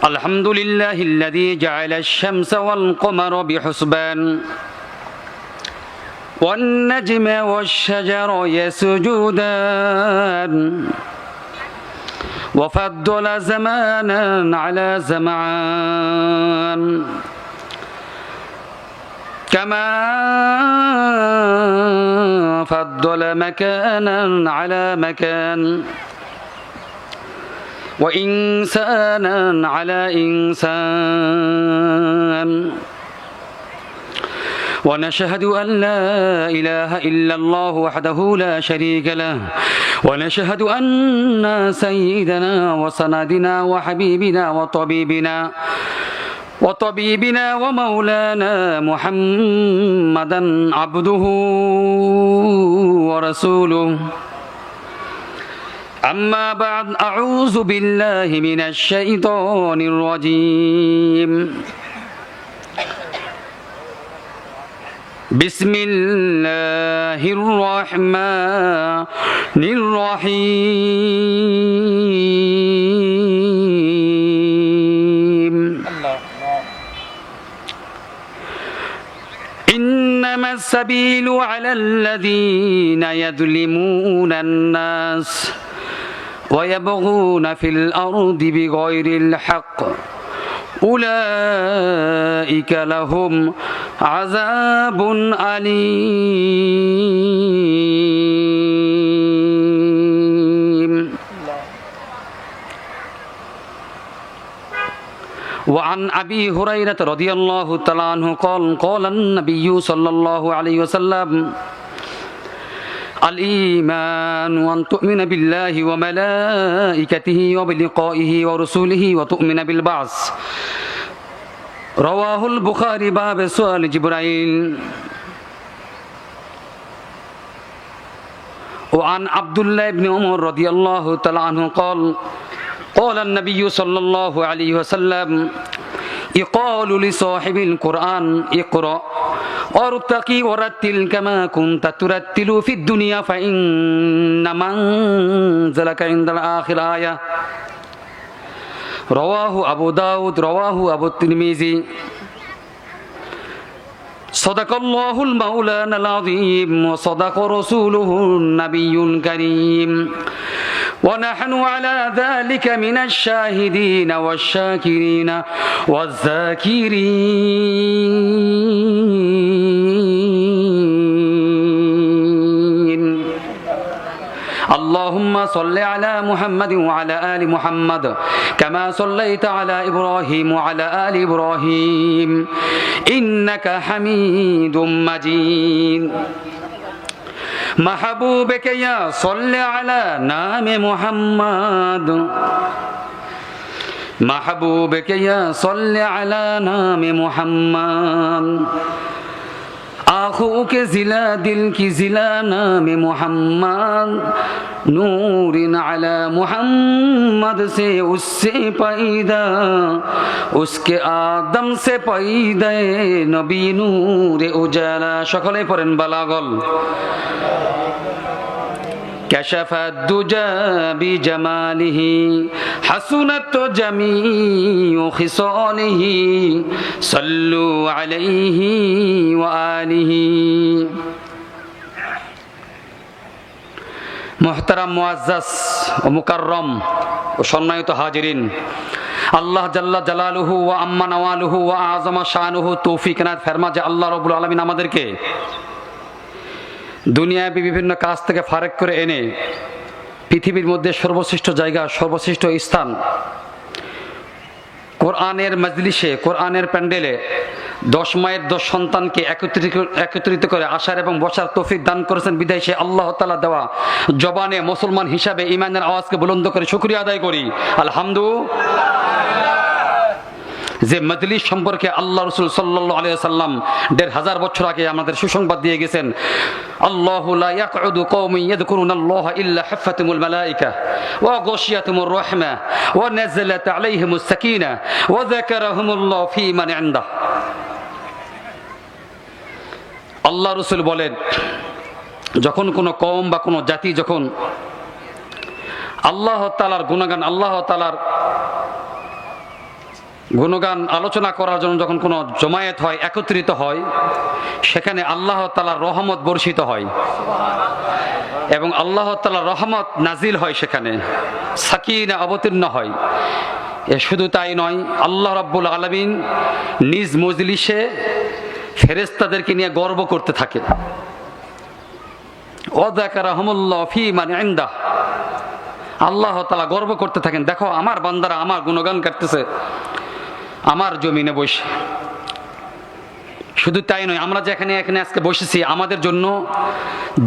الحمد لله الذي جعل الشمس والقمر بحسبان والنجم والشجر يسجدان وفضل زمانا على زمان كما فضل مكانا على مكان وإنسانا على إنسان ونشهد أن لا إله إلا الله وحده لا شريك له ونشهد أن سيدنا وسندنا وحبيبنا وطبيبنا ومولانا محمدا عبده ورسوله أما بعد أعوذ بالله من الشيطان الرجيم بسم الله الرحمن الرحيم إنما السبيل على الذين يظلمون الناس ويبغون في الأرض بغير الحق أولئك لهم عذاب أليم وعن أبي هريرة رضي الله تعالى عنه قال النبي صلى الله عليه وسلم الإيمان أن تؤمن بالله وملائكته وبلقائه ورسوله وتؤمن بالبعث رواه البخاري باب سؤال جبرائيل وعن عبد الله بن عمر رضي الله تعالى عنه قال النبي صلى الله عليه وسلم يقال لصاحب القرآن اقرأ وارتقي ورتل كما كنت ترتل في الدنيا فإن منزلك عند الآخر آية رواه أبو داود رواه أبو الترمذي صدق الله المولانا العظيم وصدق رسوله النبي الكريم ونحن على ذلك من الشاهدين والشاكرين والذاكرين اللهم صل على محمد وعلى آل محمد كما صليت على إبراهيم وعلى آل إبراهيم إنك حميد مجيد محبوبك يا صل على نام محمد محبوبك يا صل على نام محمد آخوك زلا دل کی زلا نام محمد نور على محمد سے اس سے پیدا اس کے آدم سے پیدا نبی نور اجالا সকলে পড়েন বালাগল كشف الدجى بجماله حسنت جميع خصاله صلوا عليه وآله মুহতারাম মুআজ্জাজ ও মুকাররম ও সম্মানিত হাজিরিন আল্লাহ জাল্লা জালালুহু ওয়া আম্মা নওয়ালুহু ওয়া আযমা শানুহু তৌফিক এনায়েত ফরমা যে আল্লাহ রাব্বুল আলামিন আমাদেরকে দুনিয়ায় বিভিন্ন কাজ থেকে ফারেক করে এনে পৃথিবীর মধ্যে সর্বশ্রেষ্ঠ জায়গা সর্বশ্রেষ্ঠ স্থান কোরআনের মজলিসে কোরআনের প্যান্ডেলে 10 মায়ের 10 সন্তানকে একত্রিত করে আসার এবং বসার তৌফিক দান করেছেন বিধায় সে আল্লাহ তাআলা দেওয়া জবানে মুসলমান হিসাবে ঈমানের আওয়াজকে বুলন্দ করে শুকরিয়া আদায় করি আলহামদুলিল্লাহ। যে মজলিস সম্পর্কে আল্লাহ রাসূল সাল্লাল্লাহু আলাইহি ওয়াসাল্লাম 1500 বছর আগে আমাদের সুসংবাদ দিয়ে গেছেন, আল্লাহু লা ইয়াকউদু কওমুন ইয়াযকুরুনাল্লাহা ইল্লা হাফাতুমুল মালায়েকা ওয়া গাশিয়াতুমুর রাহমা ওয়া নাযালাত আলাইহিমুস সাকিনা ওয়া যাকারাহুমুল্লাহু ফী মান ইনদা। আল্লাহ রাসূল বলেন, যখন কোনো কওম বা কোনো জাতি যখন আল্লাহ তাআলার গুণগান, আল্লাহ তাআলার গুণগান আলোচনা করার জন্য যখন কোনো জমায়েত হয়, একত্রিত হয়, সেখানে আল্লাহ তাআলার রহমত বর্ষিত হয় এবং আল্লাহ তাআলার রহমত নাজিল হয়, সেখানে সাকিনা অবতীর্ণ হয়। এ শুধু তাই নয়, আল্লাহ রাব্বুল আলামিন নিজ মজলিসে ফেরেশতাদেরকে নিয়ে গর্ব করতে থাকে। ওয়াযাকারাহুমুল্লাহু ফী মান ইনদাহ, আল্লাহ তাআলা গর্ব করতে থাকেন, দেখো আমার বান্দারা আমার গুণগান করতেছে আমার জমিনে বসে। শুধু তাই নয়, আমরা যে এখানে আজকে বসেছি, আমাদের জন্য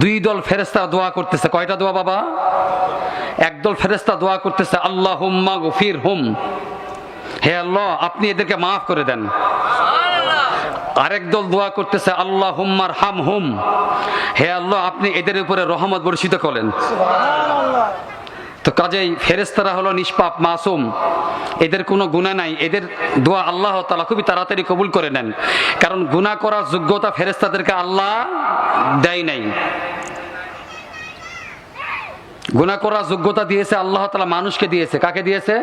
দুই দল ফেরেশতা দোয়া করতেছে। কয়টা দোয়া বাবা? একদল ফেরেশতা দোয়া করতেছে আল্লাহুম্মা গফিরহুম, হে আল্লাহ আপনি এদেরকে মাফ করে দেন। আরেক দল দোয়া করতেছে আল্লাহুম্মা আরহামহুম, হে আল্লাহ আপনি এদের উপরে রহমত বর্ষিত করেন। তো কাজেই ফেরেশতারা হলো নিষ্পাপ, মাসুম, এদের কোনো গুনাহ নাই। এদের দোয়া আল্লাহ তাআলা খুবই তাড়াতাড়ি কবুল করে নেন, কারণ গুনাহ করার যোগ্যতা ফেরেশতাদেরকে আল্লাহ দেয় নাই। গুনাহ করার যোগ্যতা দিয়েছে আল্লাহ তাআলা মানুষকে দিয়েছে। কাকে দিয়েছে?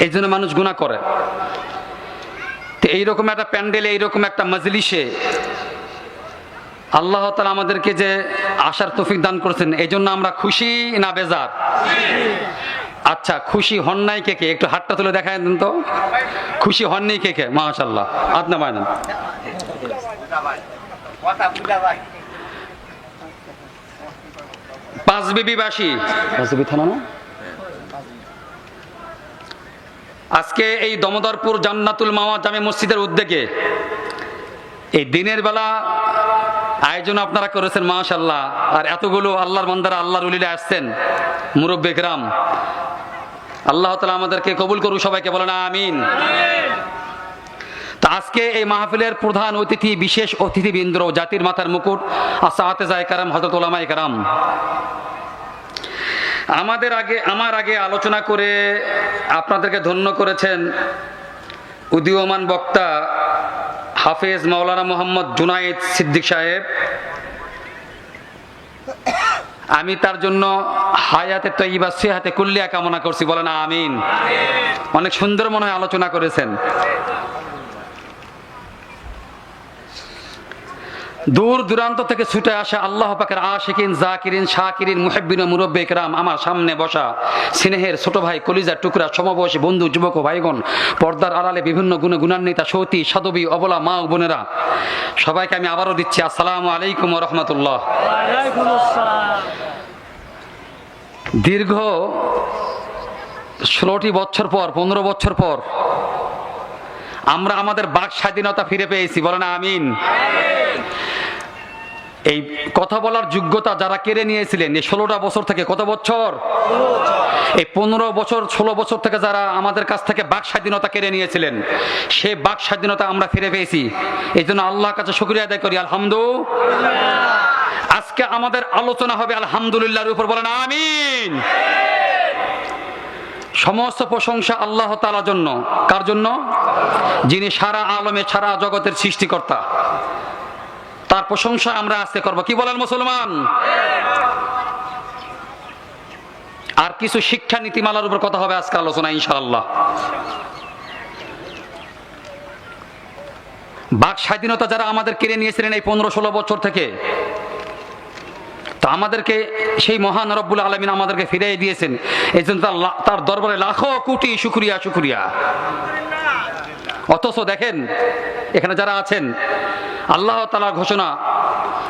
এই জন্য মানুষ গুনাহ করে। তো এইরকম একটা প্যান্ডেলে, এইরকম একটা মজলিসে আল্লাহ তাআলা আমাদেরকে যে আসার তৌফিক দান করেছেন, এই জন্য আমরা খুশি না বেজার? আচ্ছা, খুশি হন নাই কে কে? একটু হাতটা তুলে দেখায় দেন তো। খুশি হননি কে কে? মাশাআল্লাহ, হাত নামায় দেন। পাঁচবিবিবাসী, পাঁচবিবি থানা না? আজকে এই দমোদরপুর জান্নাতুল মাওয়া জামে মসজিদের উদ্যোগে এই দিনের বেলা আয়োজন আপনারা করেছেন, মাশাআল্লাহ। আর এতগুলো আল্লাহর বান্দারা, আল্লাহর ওলিরা আসছেন, মুরব্বি কিরাম, আল্লাহ তাআলা আমাদেরকে কবুল করুন, সবাইকে বলেন আমিন। তা আজকে এই মাহফিলের প্রধান অতিথি, বিশেষ অতিথিবৃন্দ, জাতির মাথার মুকুট, আসাতেজায়ে কেরাম, হযরত উলামায়ে কেরাম, আমার আগে আলোচনা করে আপনাদেরকে ধন্য করেছেন উদীয়মান বক্তা হাফেজ মাওলানা মোহাম্মদ জুনায়েদ সিদ্দিক সাহেব। আমি তার জন্য হায়াতে তয়্যিবা সিহাতে কুল্লিয়া কামনা করছি, বলেন আমিন। অনেক সুন্দর মনে হয় আলোচনা করেছেন। দূর দূরান্ত থেকে ছুটে আসা আল্লাহ পাকের আশিকিন, জাকিরিন, শাকিরিন, মুহিব্বিন, মুরব্বি কেরাম, আমার সামনে বসা স্নেহের ছোট ভাই, কলিজার টুকরা, সমবয়সী বন্ধু, যুবক ও ভাইগণ, পর্দার আড়ালে বিভিন্ন গুণে গুণান্বিতা সতী, সাধবী, অবলা মা ও বোনেরা, সবাইকে আমি আবারও দিচ্ছি আসসালামু আলাইকুম ওয়া রাহমাতুল্লাহ। দীর্ঘ 16টি বছর পর, 15 বছর পর আমরা আমাদের বাক স্বাধীনতা ফিরে পেয়েছি, বলেন আমিন। এই কথা বলার যোগ্যতা যারা কেড়ে নিয়েছিলেন এই 16টা বছর থেকে, কত বছর? এই 15 বছর, 16 বছর থেকে যারা আমাদের কাছ থেকে বাক স্বাধীনতা কেড়ে নিয়েছিলেন, সেই বাক স্বাধীনতা আমরা ফিরে পেয়েছি। এই জন্য আল্লাহর কাছে শুকরিয়া আদায় করি, আলহামদুলিল্লাহ। আজকে আমাদের আলোচনা হবে আলহামদুলিল্লাহর উপর, বলেন আমিন। সমস্ত প্রশংসা আল্লাহ তাআলার জন্য। কার জন্য? যিনি সারা আলমে, সারা জগতের সৃষ্টিকর্তা, তার প্রশংসা আমরা আজকে করব। কি বলেন মুসলমান? আর কিছু শিক্ষা নীতিমালার উপর কথা হবে আজকে আলোচনা ইনশাআল্লাহ। বাক স্বাধীনতা যারা আমাদের কেড়ে নিয়েছিলেন এই 15-16 বছর থেকে, তা আমাদেরকে সেই মহান রব্বুল আলামিন আমাদেরকে ফিরিয়ে দিয়েছেন। এই জন্য তার দরবারে লাখো কোটি শুকরিয়া, শুকরিয়া। অথচ দেখেন এখানে যারা আছেন, আল্লাহ তাআলার ঘোষণা,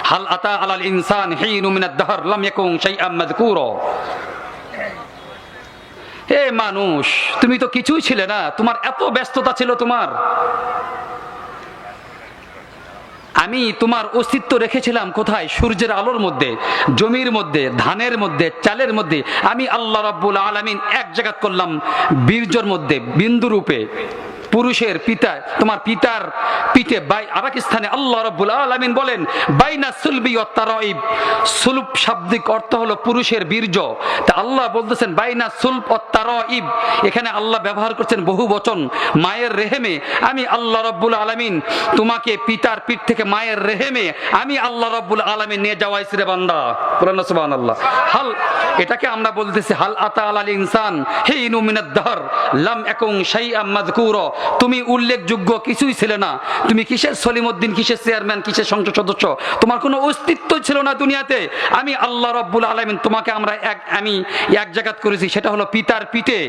হাল আতা আলাল ইনসান হিনুম মিনাদ দাহর লাম ইয়াকুন শাইআম মাযকুরা। হে মানুষ, তুমি তো কিছুই ছিলে না, তোমার এত ব্যস্ততা ছিল তোমার। আমি তোমার অস্তিত্ব রেখেছিলাম কোথায়? সূর্যের আলোর মধ্যে, জমির মধ্যে, ধানের মধ্যে, চালের মধ্যে। আমি আল্লাহ রাব্বুল আলামিন এক জায়গা করলাম বীর্যর মধ্যে, বিন্দু রূপে। পুরুষের পিতা, তোমার পিতার পিঠে আরেক স্থানে আল্লাহ রাব্বুল আলামিন বলেন বাইনা সুলবি ওয়াত তারাইব। সুলব শাব্দিক অর্থ হলো পুরুষের বীর্য। তা আল্লাহ বলতেছেন বাইনা সুলব ওয়াত তারাইব, এখানে আল্লাহ ব্যবহার করছেন বহু বচন, মায়ের রেহেমে। আমি আল্লাহ রাব্বুল আলামিন তোমাকে পিতার পিঠ থেকে মায়ের রেহেমে আমি আল্লাহ রাব্বুল আলামিন নিয়ে যাওয়াইছি রে বান্দা, বলেন না সুবহানাল্লাহ। হাল, এটাকে আমরা বলতেছি হাল আতা আলাল ইনসান হিনুম মিনাদ দাহর লাম ইয়াকুন শাইআম মাযকুরা। তুমি উল্লেখযোগ্য কিছুই ছিলে না। তুমি কিসের সলিমউদ্দিন, কিসের চেয়ারম্যান, কিসের সংসদ সদস্য, তোমার কোনো অস্তিত্ব ছিল না দুনিয়াতে। আমি আল্লাহ রাব্বুল আলামিন তোমাকে আমি এক জায়গাত করেছি, সেটা হলো পিতার পিঠে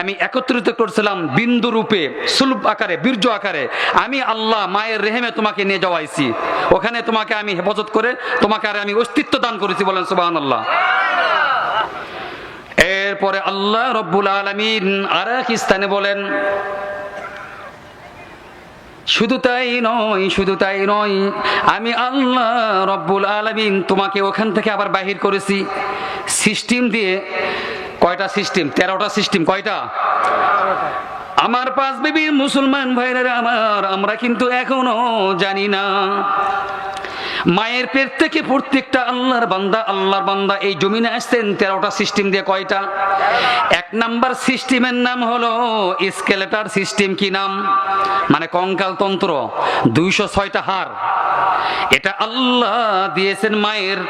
আমি একত্রিত করেছিলাম বিন্দু রূপে, সুলভ আকারে, বীর্য আকারে। আমি আল্লাহ মায়ের রেহেমে তোমাকে নিয়ে যাওয়াইছি, ওখানে তোমাকে আমি হেফাজত করে তোমাকে আর আমি অস্তিত্ব দান করেছি। বলেন সুবহানাল্লাহ। এরপরে আল্লাহ রাব্বুল আলামিন আরেক স্থানে বলেন, শুধু তাই নয়, আমি আল্লাহ রাব্বুল আলামিন তোমাকে ওখান থেকে আবার বাহির করেছি সিস্টেম দিয়ে। কয়টা সিস্টেম? 13টা সিস্টেম। কয়টা? আমার 5 বিবির মুসলমান ভাইরা আমার, আমরা কিন্তু এখনো জানি না মায়ের পেট থেকে প্রত্যেকটা আল্লাহর বান্দা এই জমিনে আসছেন 13টা সিস্টেম দিয়ে। কয়টা? 1 নাম্বার সিস্টেমের নাম হলো স্কেলেটার সিস্টেম। কি নাম? মানে কঙ্কাল তন্ত্র। 206টা হাড়, এটা আল্লাহ দিয়েছেন মায়ের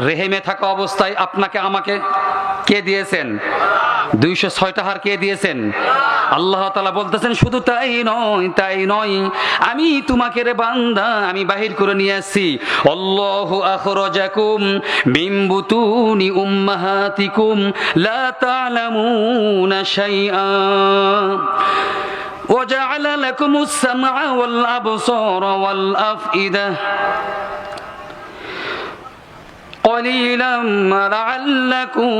রেহেমে থাকা অবস্থায় আপনাকে আমাকে। কে দিয়েছেন? 206টা হাড় কে দিয়েছেন? আল্লাহ তাআলা বলতেছেন, শুধু তাই নয়, আমি তোমাকে রে বান্দা আমি বাহির করে নিয়ে আসছি। আল্লাহু আখরাজাকুম মিন বুতুনি উম্মাহাতিকুম লা তা'লামুনা শাইআ ওয়া জা'আলা লাকুমুস সামআ ওয়াল আবসারা ওয়াল আফইদা قليلا ما لعلكم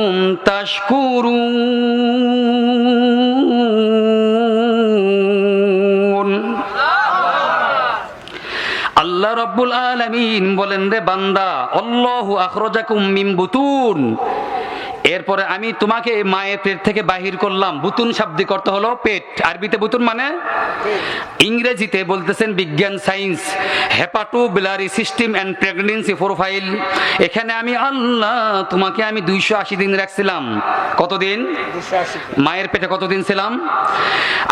تشكرون। আল্লাহ রাব্বুল আলামিন বলেন, রে বান্দা, আল্লাহু আখরাজাকুম মিন বুতুন, এরপরে আমি তোমাকে মায়ের পেট থেকে বাহির করলাম। বুতুন শাব্দিক অর্থ হলো পেট। আরবিতে বুতুন মানে, ইংরেজিতে বলতেছেন বিজ্ঞান science hepatobiliary system and pregnancy profile. এখানে আমি আল্লাহ তোমাকে আমি 280 দিন রাখছিলাম। কতদিন? মায়ের পেটে কতদিন ছিলাম?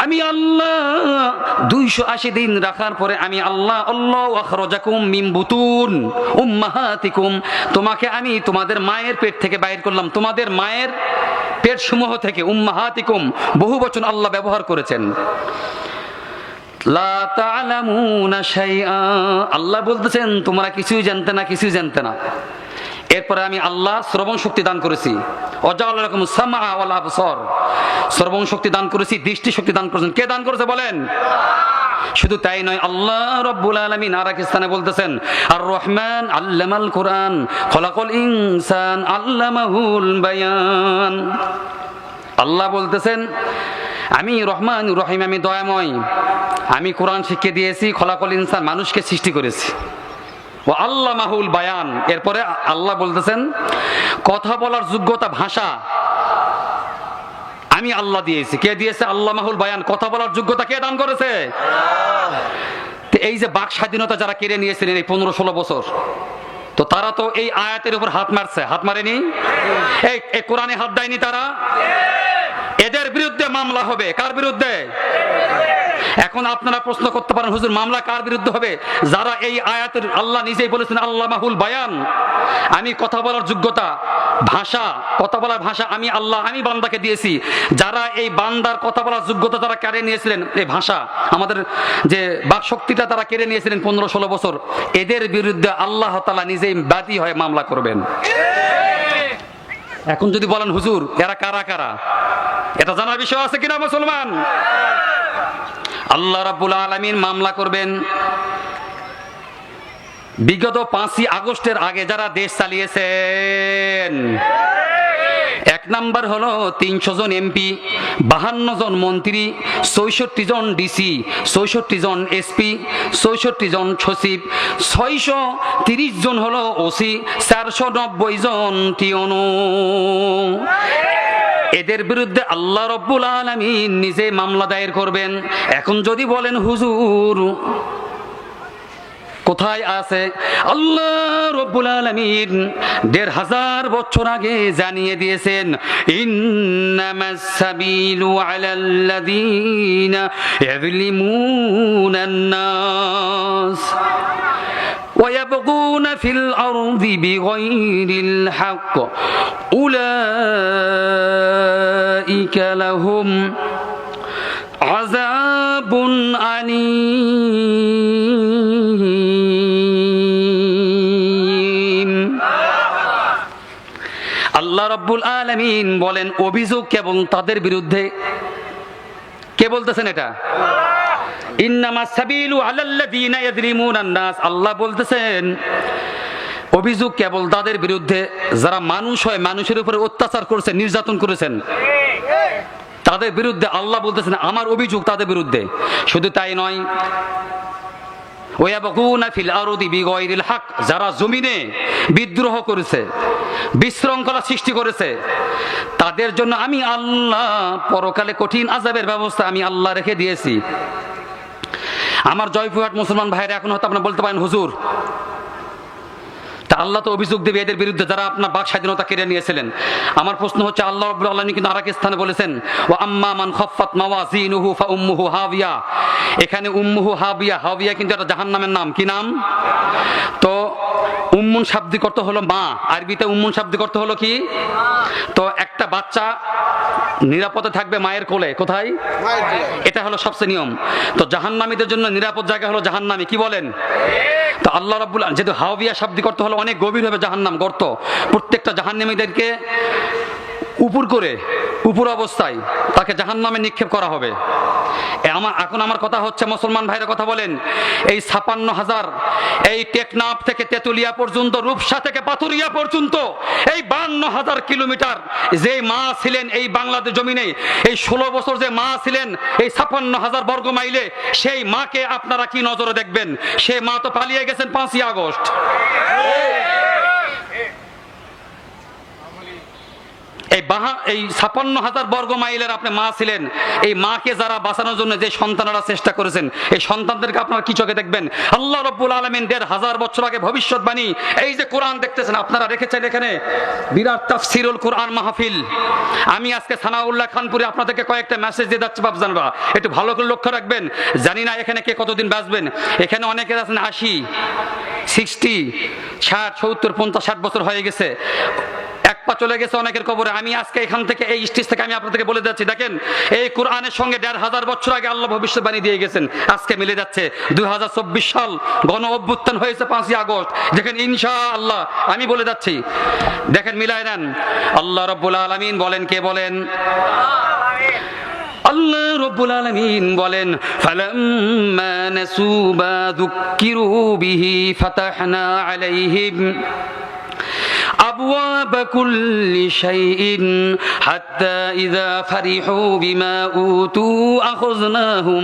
আমি আল্লাহ 280 দিন রাখার পরে আমি আল্লাহু আখরাজাকুম মিন বুতুন উম্মাহাতিকুম, তোমাকে আমি তোমাদের মায়ের পেট থেকে বাইর করলাম। তোমাদের মায়ের পেট সমূহ থেকে, উম্মাহাতিকুম বহু বচন আল্লাহ ব্যবহার করেছেন। লা তা'লামুনা শাইআ, আল্লাহ বলতেছেন তোমরা কিছুই জানতে না। এরপরে আমি আল্লাহ শ্রবণ শক্তি দান করেছি। ওয়াজআলা লাকুমুস সামআ ওয়াল আবসার, শ্রবণ শক্তি দান করেছি, দৃষ্টি শক্তি দান করেছেন। কে দান করেছে বলেন? শুধু তাই নয়, আল্লাহ রাব্বুল আলামিন আরেক স্থানে বলতেছেন, আর রহমান আল্লামাল কোরআন খলাকাল ইনসান আল্লামাহুল বায়ান। আল্লাহ বলতেছেন, আমি রহমান রহিম, আমি দয়াময়, আমি কোরআন শিখিয়ে দিয়েছি, খলাকাল ইনসান মানুষকে সৃষ্টি করেছি, ও আল্লামাহুল বায়ান। এরপরে আল্লাহ বলতেছেন, কথা বলার যোগ্যতা, ভাষা আমি আল্লাহ দিয়েছি। কে দিয়েছে? আল্লামাহুল বায়ান। কথা বলার যোগ্যতা কে দান করেছে? এই যে বাক স্বাধীনতা যারা কেড়ে নিয়েছিলেন এই 15-16 বছর, তো তারা তো এই আয়াতের উপর হাত মারছে, হাত মারেনি? এই কোরআনে হাত দেয়নি তারা? এদের বিরুদ্ধে মামলা হবে। কার বিরুদ্ধে? এখন আপনারা প্রশ্ন করতে পারেন, হুজুর মামলা কার বিরুদ্ধে হবে? যারা এই আয়াতের, আল্লাহ নিজেই বলেছেন আল্লামাহুল বায়ান, আমি কথা বলার যোগ্যতা, কথা বলার ভাষা আমি আল্লাহ, আমি বান্দাকে দিয়েছি। যারা এই বান্দার কথা বলার যোগ্যতা তারা কেড়ে নিয়েছিলেন, এই ভাষা, আমাদের যে বাক শক্তিটা তারা কেড়ে নিয়েছিলেন 15-16 বছর, এদের বিরুদ্ধে আল্লাহ তাআলা নিজেই বাদী হয়ে মামলা করবেন। এখন যদি বলেন হুজুর এরা কারা, এটা জানার বিষয় আছে কিনা মুসলমান? আল্লাহ রাব্বুল আলামিন মামলা করবেন। বিগত 5ই আগস্টের আগে যারা দেশ চালিয়েছেন, 1 নাম্বার হলো 300 জন এমপি, 52 জন মন্ত্রী, 64 জন ডিসি, 64 জন এসপি, 64 জন সচিব, 630 জন হলো ওসি, 490 জন টিওনো। এদের বিরুদ্ধে আল্লাহ রাব্বুল আলামিন নিজে মামলা দায়ের করবেন। এখন যদি বলেন হুজুর কোথায় আছে? আল্লাহ রাব্বুল আলামিন 1500 বছর আগে জানিয়ে দিয়েছেন, ইন্নামাস সাবিলু আলাল্লাযীনা ইয়াযলিমুনান নাস ওয়া ইয়াবগুনা ফিল আরদি বিগাইরিল হক উলাইকা লাহুম আযাবুন আলীম। আল্লাহ রাব্বুল আলামিন বলেন অভিযোগ কেবল তাদের বিরুদ্ধে। কে বলতেছেন এটা? ইন্নামাস সাবিলু আলাল্লাযীনা ইয়াযলিমুনান নাস। আল্লাহ বলতেছেন অভিযোগ কেবল তাদের বিরুদ্ধে যারা মানুষ হয়, মানুষের উপরে অত্যাচার করেছে, নির্যাতন করেছেন, তাদের বিরুদ্ধে আল্লাহ বলতেছেন আমার অভিযোগ তাদের বিরুদ্ধে। শুধু তাই নয়, ওয়ায়াবগুনা ফিল আরদি বিগাইরিল হক, যারা জমিনে বিদ্রোহ করেছে, বিশৃঙ্খলা সৃষ্টি করেছে, তাদের জন্য আমি আল্লাহ পরকালে কঠিন আযাবের ব্যবস্থা আমি আল্লাহ রেখে দিয়েছি। আমার জয়পুরহাট মুসলমান ভাইরা এখন হয়তো আপনারা বলতে পারেন হুজুর, তা আল্লাহ তো অভিযোগ দেবে এদের বিরুদ্ধে যারা আপনার বাক স্বাধীনতা কেড়ে নিয়েছিলেন। আমার প্রশ্ন হচ্ছে আল্লাহ রাব্বুল আলামিন কিন্তু আরেক স্থানে বলেছেন ওয়া আম্মা মান খাফফাত মাওয়াজিনুহু ফা উম্মুহু হাবিয়া। এখানে উম্মুহু হাবিয়া, হাবিয়া কিন্তু একটা জাহান্নামের নাম। কি নাম? তো উম্মুন শাব্দিক অর্থ হলো মা, আরবিতে উম্মুন শাব্দিক অর্থ হলো কি? তো একটা বাচ্চা নিরাপদে থাকবে মায়ের কোলে, কোথায়? এটা হলো সবচেয়ে নিয়ম। তো জাহান্নামীদের জন্য নিরাপদ জায়গা হলো জাহান্নামী। কি বলেন? তো আল্লাহ রাব্বুল আলামিন যেহেতু হাবিয়া শাব্দিক অর্থ হলো অনেক গভীর হবে জাহান্নাম, গর্ত, প্রত্যেকটা জাহান্নামীদেরকে উপর অবস্থায় তাকে জাহান্নামে নিক্ষেপ করা হবে। এখন আমার কথা হচ্ছে মুসলমান ভাইরা কথা বলেন, এই ৫৬,০০০, এই টেকনাফ থেকে তেতুলিয়া পর্যন্ত, রূপসা থেকে পাথুরিয়া পর্যন্ত, এই ৫২,০০০ কিলোমিটার যে মা ছিলেন এই বাংলাদেশ জমিনে, এই ১৬ বছর যে মা ছিলেন এই ৫৬,০০০ বর্গ মাইলে, সেই মাকে আপনারা কি নজরে দেখবেন? সে মা তো পালিয়ে গেছেন ৫ই আগস্ট। এই ৫৬,০০০ বর্গ মাইলের আপনি মা ছিলেন, এই মাকে যারা বাঁচানোর জন্য যে সন্তানরা চেষ্টা করেছেন, এই সন্তানদেরকে আপনারা কি চোখে দেখবেন? আল্লাহ রাব্বুল আলামিন ১৫০০ বছর আগে ভবিষ্যৎবাণী, এই যে কোরআন দেখতেছেন আপনারা রেখেছেন এখানে বিরাট তাফসিরুল কোরআন মাহফিল। আমি আজকে সানাউল্লাহ খানপুরে আপনাদেরকে কয়েকটা মেসেজ দিয়ে যাচ্ছি বাপজানরা, একটু ভালো করে লক্ষ্য রাখবেন। জানি না এখানে কে কতদিন বাঁচবেন। এখানে অনেকে আছেন ৮০, ৬০, ৬০, ৭০, ৫০, ৬০ বছর হয়ে গেছে, এক পা চলে গেছে অনেকের কবরে। আমি আজকে এখান থেকে এই স্টেজ থেকে আমি আপনাদেরকে বলে যাচ্ছি, দেখেন এই কোরআনের সঙ্গে ১৫০০ বছর আগে আল্লাহ ভবিষ্যৎবাণী দিয়ে গেছেন, আজকে মিলে যাচ্ছে। ২০২৪ সাল, গণ অভ্যুত্থান হয়েছে ৫ই আগস্ট। দেখেন ইনশাআল্লাহ আমি বলে যাচ্ছি, দেখেন মিলায় নেন। আল্লাহ রাব্বুল আলামিন বলেন, কে বলেন? আল্লাহ রাব্বুল আলামিন বলেন ফালাম্মা নাসু মা যুক্কিরু বিহি ফাতাহনা আলাইহিম أبواب كل شيء حتى إذا فرحوا بما أوتوا أخذناهم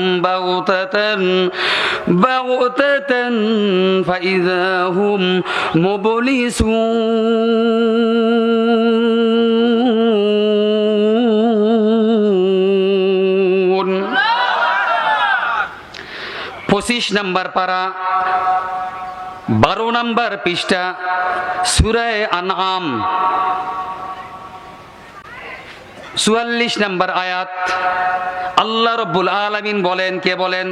بغتة فإذا هم مبلسون ২৫ নম্বর পারা, ১২ নম্বর পৃষ্ঠা, সূরা আনআম, ৪৪ নম্বর আয়াত। আল্লাহ রাব্বুল আলামিন বলেন, কে বলেন?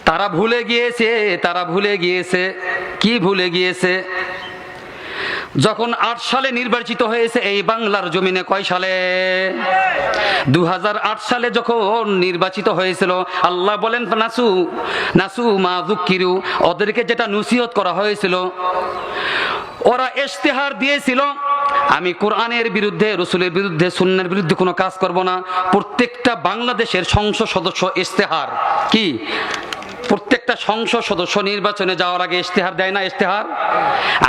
তারা ভুলে গিয়েছে, কি ভুলে গিয়েছে? যখন ৮ সালে নির্বাচিত হয়েছে এই বাংলার জমিনে, কয় সালে? ২০০৮ সালে যখন নির্বাচিত হয়েছিল, আল্লাহ বলেন নাসু মা যুক্কিরু, ওদেরকে যেটা নসিহত করা হয়েছিল, ওরা ইশতেহার দিয়েছিল আমি কোরআনের বিরুদ্ধে, রসুলের বিরুদ্ধে, সুন্নাহর বিরুদ্ধে কোনো কাজ করব না। প্রত্যেকটা বাংলাদেশের সংসদ সদস্য ইশতেহার কি? প্রত্যেকটা সংসদ সদস্য নির্বাচনে যাওয়ার আগে ইশতেহার দেয় না? ইশতেহার।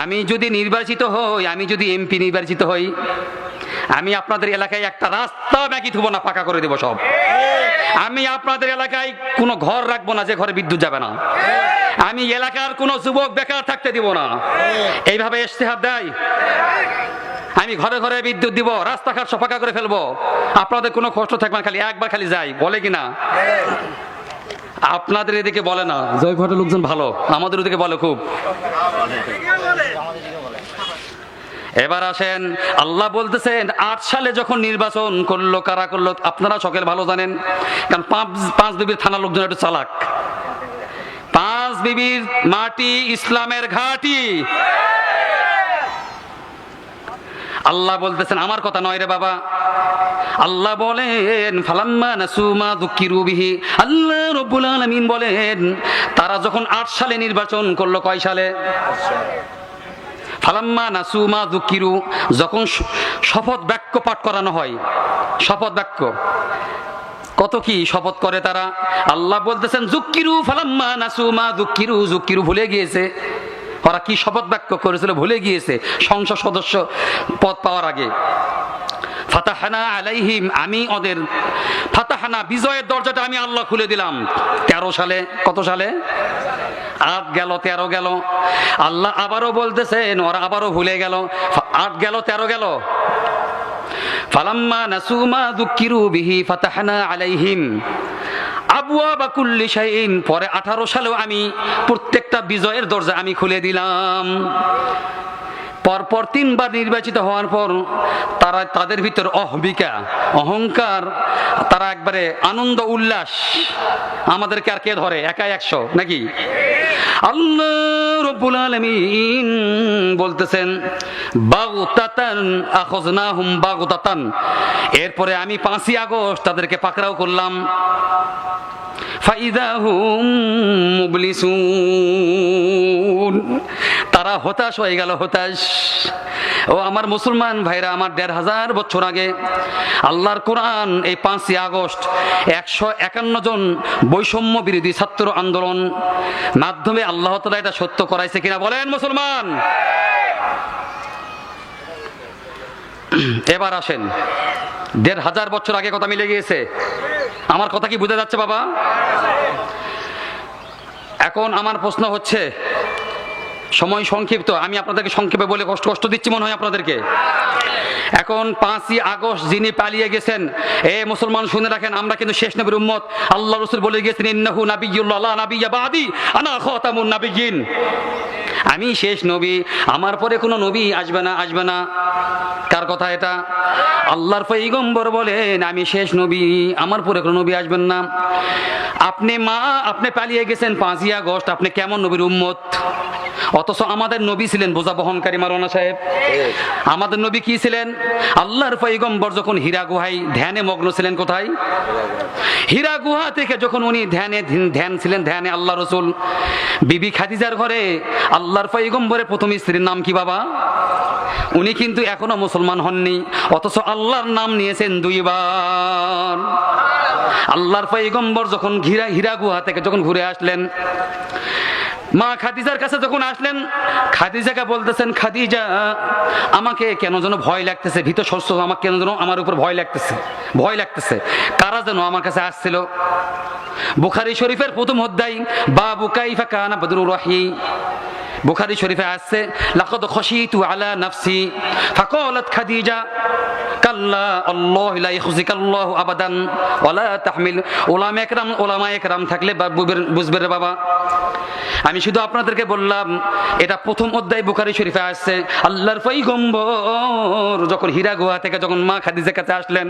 আমি যদি নির্বাচিত হই, আমি যদি এমপি নির্বাচিত হই, আমি আপনাদের এলাকায় একটা রাস্তা বাকি থুব না, পাকা করে দেব সব। আমি আপনাদের এলাকায় কোনো ঘর রাখবো না যে ঘরে বিদ্যুৎ যাবে না। আমি এলাকার কোনো যুবক বেকার থাকতে দিব না। এইভাবে ইশতেহার দেয়। আমি ঘরে ঘরে বিদ্যুৎ দিব, রাস্তাঘাট সব পাকা করে ফেলবো, আপনাদের কোনো কষ্ট থাকবে না, খালি একবার খালি যাই, বলে কিনা? আপনাদের এদিকে বলে না, জয়ঘাটের লোকজন ভালো, আমাদের ওদিকে বলে খুব। এবার আসেন, আল্লাহ বলতেছেন ৮ সালে যখন নির্বাচন করলো, কারা করলো আপনারা সকলে ভালো জানেন, কারণ পাঁচ বিবির থানার লোকজন একটু চালাক। পাঁচ বিবির মাটি ইসলামের ঘাঁটি। আল্লাহ বলতেছেন, আমার কথা নয় রে বাবা, আল্লাহ বলেন ফালাম্মা নাসু মা যুকিরু বিহি, আল্লাহ রাব্বুল আলামিন বলেন তারা যখন 8 সালে নির্বাচন করলো, কয় সালে? ফালাম্মা নাসু মা যুকিরু, যখন শপথ বাক্য পাঠ করানো হয়, শপথ বাক্য কত কি শপথ করে তারা, আল্লাহ বলতেছেন যুকিরু ফালাম্মা নাসু মা যুকিরু, যুকিরু ভুলে গিয়েছে ওরা কি শপথ বাক্য করেছিল, ভুলে গিয়েছে সংসদ সদস্য পদ পাওয়ার আগে। ফাতাহানা আলাইহিম, আমি ওদের ফাতাহানা বিজয়ের দরজাটা আমি আল্লাহ খুলে দিলাম 13 সালে। কত সালে? 8 গেল 13 গেল, আল্লাহ আবারও বলতেছেন ওরা আবারও ভুলে গেল, 8 গেল 13 গেল। ফালাম্মা নাসু মা যুকিরু বিহি ফাতাহনা আলাইহিম আবওয়াবা কুল্লি শাইইন, পরে 18 সালেও আমি প্রত্যেকটা বিজয়ের দরজা আমি খুলে দিলাম। পরপর 3 বার নির্বাচিত হওয়ার পর তারা তাদের ভিতর অহংকার, তারা একবারে আনন্দ উল্লাস, আমাদেরকে আর কে ধরে, একাই 100 নাকি? আল্লাহ রাব্বুল আলামিন বলতেছেন বাগতাতান আখাযনাহুম বাগতাতান, এরপরে আমি 5ই আগস্ট তাদেরকে পাকড়াও করলাম। ফাইদাহুম মুবলিসুন, তারা হতাশ হয়ে গেল, হতাশ। ও আমার মুসলমান ভাইরা, আমার 1500 বছর আগে আল্লাহর কোরআন এই 5ই আগস্ট 151 জন বৈষম্য বিরোধী ছাত্র আন্দোলন মাধ্যমে আল্লাহ তাআলা এটা সত্য করাইছে কিনা বলেন মুসলমান? এবার আসেন, 1500 বছর আগে কথা মিলে গিয়েছে। আমার কথা কি বোঝা যাচ্ছে বাবা? এখন আমার প্রশ্ন হচ্ছে, সময় সংক্ষিপ্ত, আমি আপনাদেরকে সংক্ষেপে বলে কষ্ট দিচ্ছি মনে হয় আপনাদেরকে। এখন 5ই আগস্ট যিনি পালিয়ে গেছেন, এ মুসলমান শুনে রাখেন, আমরা কিন্তু শেষ নবীর উম্মত। আল্লাহ রাসূল বলে গেছেন ইন্নাহু নাবিয়্যুল্লাহ লা নাবিয়্যা বাদি আনা খাতামুন নাবিয়্যিন, আমি শেষ নবী, আমার পরে কোনো নবী আসবে না, আসবে না। কার কথা এটা? আল্লাহর পয়গম্বর বলেন আমি শেষ নবী, আমার পরে কোনো নবী আসবেন না। আপনি পালিয়ে গেছেন 5ই আগস্ট, আপনি কেমন নবীর উম্মত? অথচ আমাদের নবী ছিলেন বোঝা বহনকারী। মাওলানা সাহেব, আমাদের নবী কি ছিলেন? আল্লাহর পয়গম্বর যখন হীরা গুহায় ধ্যানে মগ্ন ছিলেন, কোথায়? হীরা গুহা থেকে যখন উনি ধ্যান ছিলেন, ধ্যানে আল্লাহ রাসূল বিবি খাদিজার ঘরে আল্লাহর পয়গম্বরের প্রথম স্ত্রীর নাম কি বাবা? উনি কিন্তু এখনো মুসলমান হননি, অথচ আল্লাহর নাম নিয়েছেন 2 বার। আল্লাহর পয়গম্বর যখন হীরা গুহা থেকে যখন ঘুরে আসলেন, মা খাদিজার কাছে যখন আসলেন, খাদিজাকে বলতেছেন খাদিজা আমাকে কেন যেন ভয় লাগতেছে, ভীত সরস, আমাকে কেন যেন আমার উপর ভয় লাগতেছে। কারা যেন আমার কাছে আসছিল। বুখারী শরীফের প্রথম অধ্যায় বাবু কাইফা কানা বদরুর ওয়াহি, বুখারী শরীফে আসছে লাকাদ খাশিতু আলা নাফসি ফাকালাত খাদিজা কাল্লা আল্লাহু লা ইখজিকাল্লাহু আবাদান ওয়ালা তাহমিল। ওলামা একরাম থাকলে বুঝবে রে বাবা। আমি শুধু আপনাদেরকে বললাম, এটা প্রথম অধ্যায় বুখারী শরীফে আসছে। আল্লাহর পয়গম্বর যখন হীরা গুহা থেকে যখন মা খাদিজার কাছে আসলেন,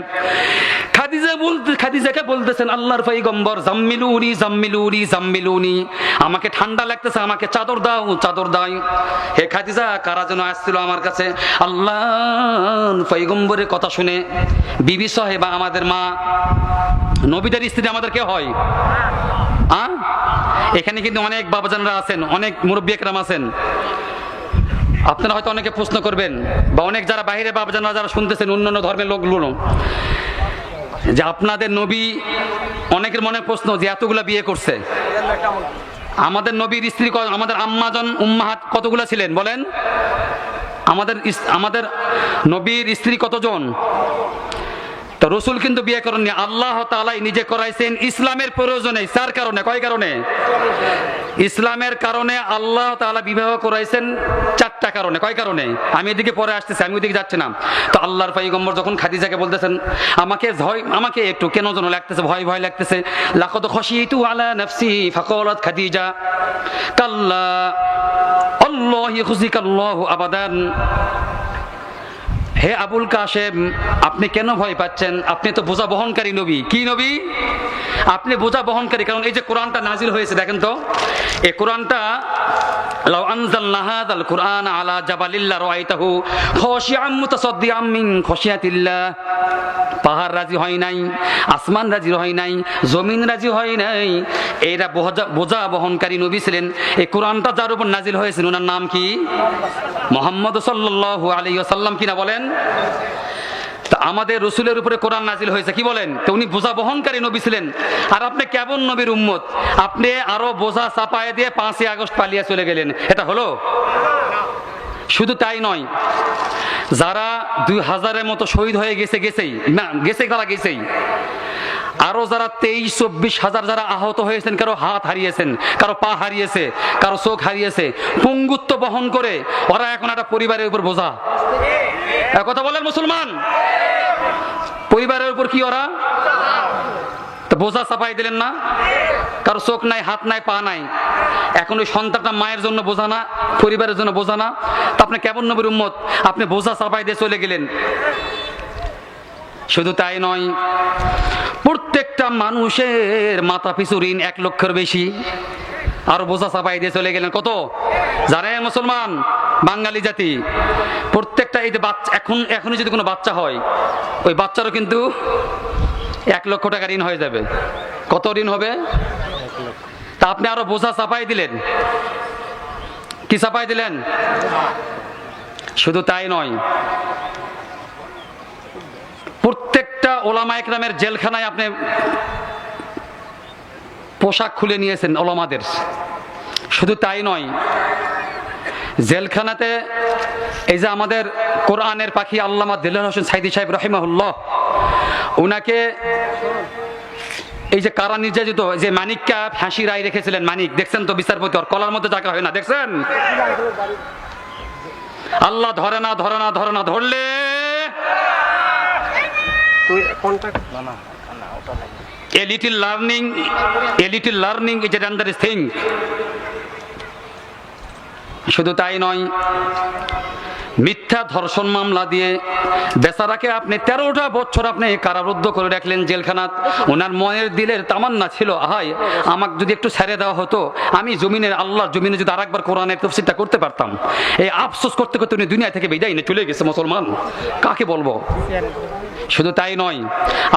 খাদিজাকে বলতেছেন আল্লাহর পয়গম্বর জাম্মিলুনি জাম্মিলুনি জাম্মিলুনি, আমাকে ঠান্ডা লাগতেছে, আমাকে চাদর দাও চাদর দাও। হে খাদিজা, কারা যেন আসছিল আমার কাছে। আল্লাহর পয়গম্বরের কথা শুনে বিবি সাহেবা, আমাদের মা, নবীদের স্ত্রী আমাদের কে হয়? এখানে কিন্তু অনেক বাবাজানরা আছেন, অনেক মুরব্বী একরাম আছেন। আপনারা হয়তো অনেকে প্রশ্ন করবেন, বা অনেক যারা বাইরে বাবাজানরা যারা শুনতেছেন, অন্যান্য ধর্মের লোকগুলো, যে আপনাদের নবী, অনেকের মনে প্রশ্ন যে এতগুলা বিয়ে করছে, আমাদের নবীর স্ত্রী, আমাদের আম্মাজন উম্মাহাত কতগুলা ছিলেন বলেন? আমাদের নবীর স্ত্রী কতজন? তো রসুল কিন্তু বিয়ে করেননি, আল্লাহ তাআলা নিজে করাইছেন ইসলামের প্রয়োজনে। তার কারণে, কয় কারণে? ইসলামের কারণে আল্লাহ তাআলা বিবাহ করাইছেন 4টা কারণে। কয় কারণে? আমি এদিকে পরে আসতেছি, আমি ওইদিকে যাচ্ছি না। তো আল্লাহর পয়গম্বর যখন খাদিজাকে বলতেছেন আমাকে একটু কেন যেন লাগতেছে, ভয় লাগতেছে। লাকাদ খাশিতু আলা নাফসি ফাকালাত খাদিজা কাল্লা আল্লাহু ইখজিকাল্লাহু আবাদান। হে আবুল কাসেম, আপনি কেন ভয় পাচ্ছেন? আপনি তো বোঝা বহনকারী নবী। কি নবী? আপনি বোঝা বহনকারী। কারণ এই যে কোরআনটা নাজিল হয়েছে, দেখেন তো, এই কোরআনটা লাউ আনজালনা হাযাল কুরআন আলা জাবালিল রাআইতাহু খাশিআম মুতাসাদ্দিআম মিন খাশিয়াতিল্লাহ। পাহাড় রাজি হয় নাই, আসমান রাজি হয় নাই, জমিন রাজি হয় নাই। এরা বোঝা বহনকারী নবী ছিলেন। এই কোরআনটা যার উপর নাজিল হয়েছিল ওনার নাম কি? মুহাম্মদ সাল্লাল্লাহু আলাইহি ওয়াসাল্লাম কিনা বলেন? তা আমাদের রসুলের উপরে কোরআন নাজিল হয়েছে, কি বলেন? তো উনি বোঝা বহনকারী নবী ছিলেন। আর আপনি কেমন নবীর উম্মত, আপনি আরো বোঝা চাপায় দিয়ে 5ই আগস্ট পালিয়ে চলে গেলেন। এটা হলো? শুধু তাই নয়, যারা 2000-এর মতো শহীদ হয়ে গেছেই, আরো যারা 23-24 হাজার যারা আহত হয়েছেন, কারো হাত হারিয়েছেন, কারো পা হারিয়েছে, কারো চোখ হারিয়েছে, পঙ্গুত্ব বহন করে ওরা এখন একটা পরিবারের উপর বোঝা। কথা বলেন মুসলমান, পরিবারের উপর কি ওরা তো বোঝা চাপাই দিলেন না? কারো চোখ নাই, হাত নাই, পা নাই, এখন ওই সন্তানটা মায়ের জন্য বোঝা না, পরিবারের জন্য বোঝা না? তো আপনি কেমন নবীর উম্মত, আপনি বোঝা চাপাই দিয়ে চলে গেলেন। শুধু তাই নয়, প্রত্যেকটা মানুষের মাথা পিছু ঋণ 1 লক্ষের বেশি, আরো বোঝা চাপাই দিয়ে চলে গেলেন। কত জানেন মুসলমান? বাঙালি জাতি প্রত্যেকটা, এই যে বাচ্চা, এখনই যদি কোনো বাচ্চা হয়, ওই বাচ্চারও কিন্তু 1 লক্ষ টাকা ঋণ হয়ে যাবে। কত ঋণ হবে? তা আপনি আরো বোঝা চাপাই দিলেন। কি চাপাই দিলেন? শুধু তাই নয়, প্রত্যেকটা ওলামা ইকরামের জেলখানায় আপনি পোশাক খুলে নিয়েছেন ওলামাদের। শুধু তাই নয়, জেলখানাতে এই যে আমাদের কোরআনের পাখি আল্লামা দিলওয়ার হোসেন সাইদি সাহেব রাহিমাহুল্লাহ, উনাকে এই যে কারা নির্যাতিত, যে মানিককে ফাঁসি রায় রেখেছিলেন, মানিক দেখছেন তো, বিচারপতি ওর কলার মধ্যে টাকা হয় না, দেখছেন? আল্লাহ ধরে না, ধরলে a little learning is a dangerous thing. শুধু তাই নয়, মিথ্যা ধর্ষণ মামলা দিয়ে বেচারাকে আপনি 13টা বছর আপনি কারারুদ্ধ করে রাখলেন জেলখানাত। ওনার মনের দিলের তামান্না ছিল, আহাই আমাকে যদি একটু ছেড়ে দেওয়া হতো, আমি আল্লাহর জমিনে যদি আরেকবার কোরআনের তাফসীরটা করতে পারতাম। এই আফসোস করতে করতে উনি দুনিয়া থেকে বিদায় নিয়ে চলে গেছে। মুসলমান কাকে বলবো? শুধু তাই নয়,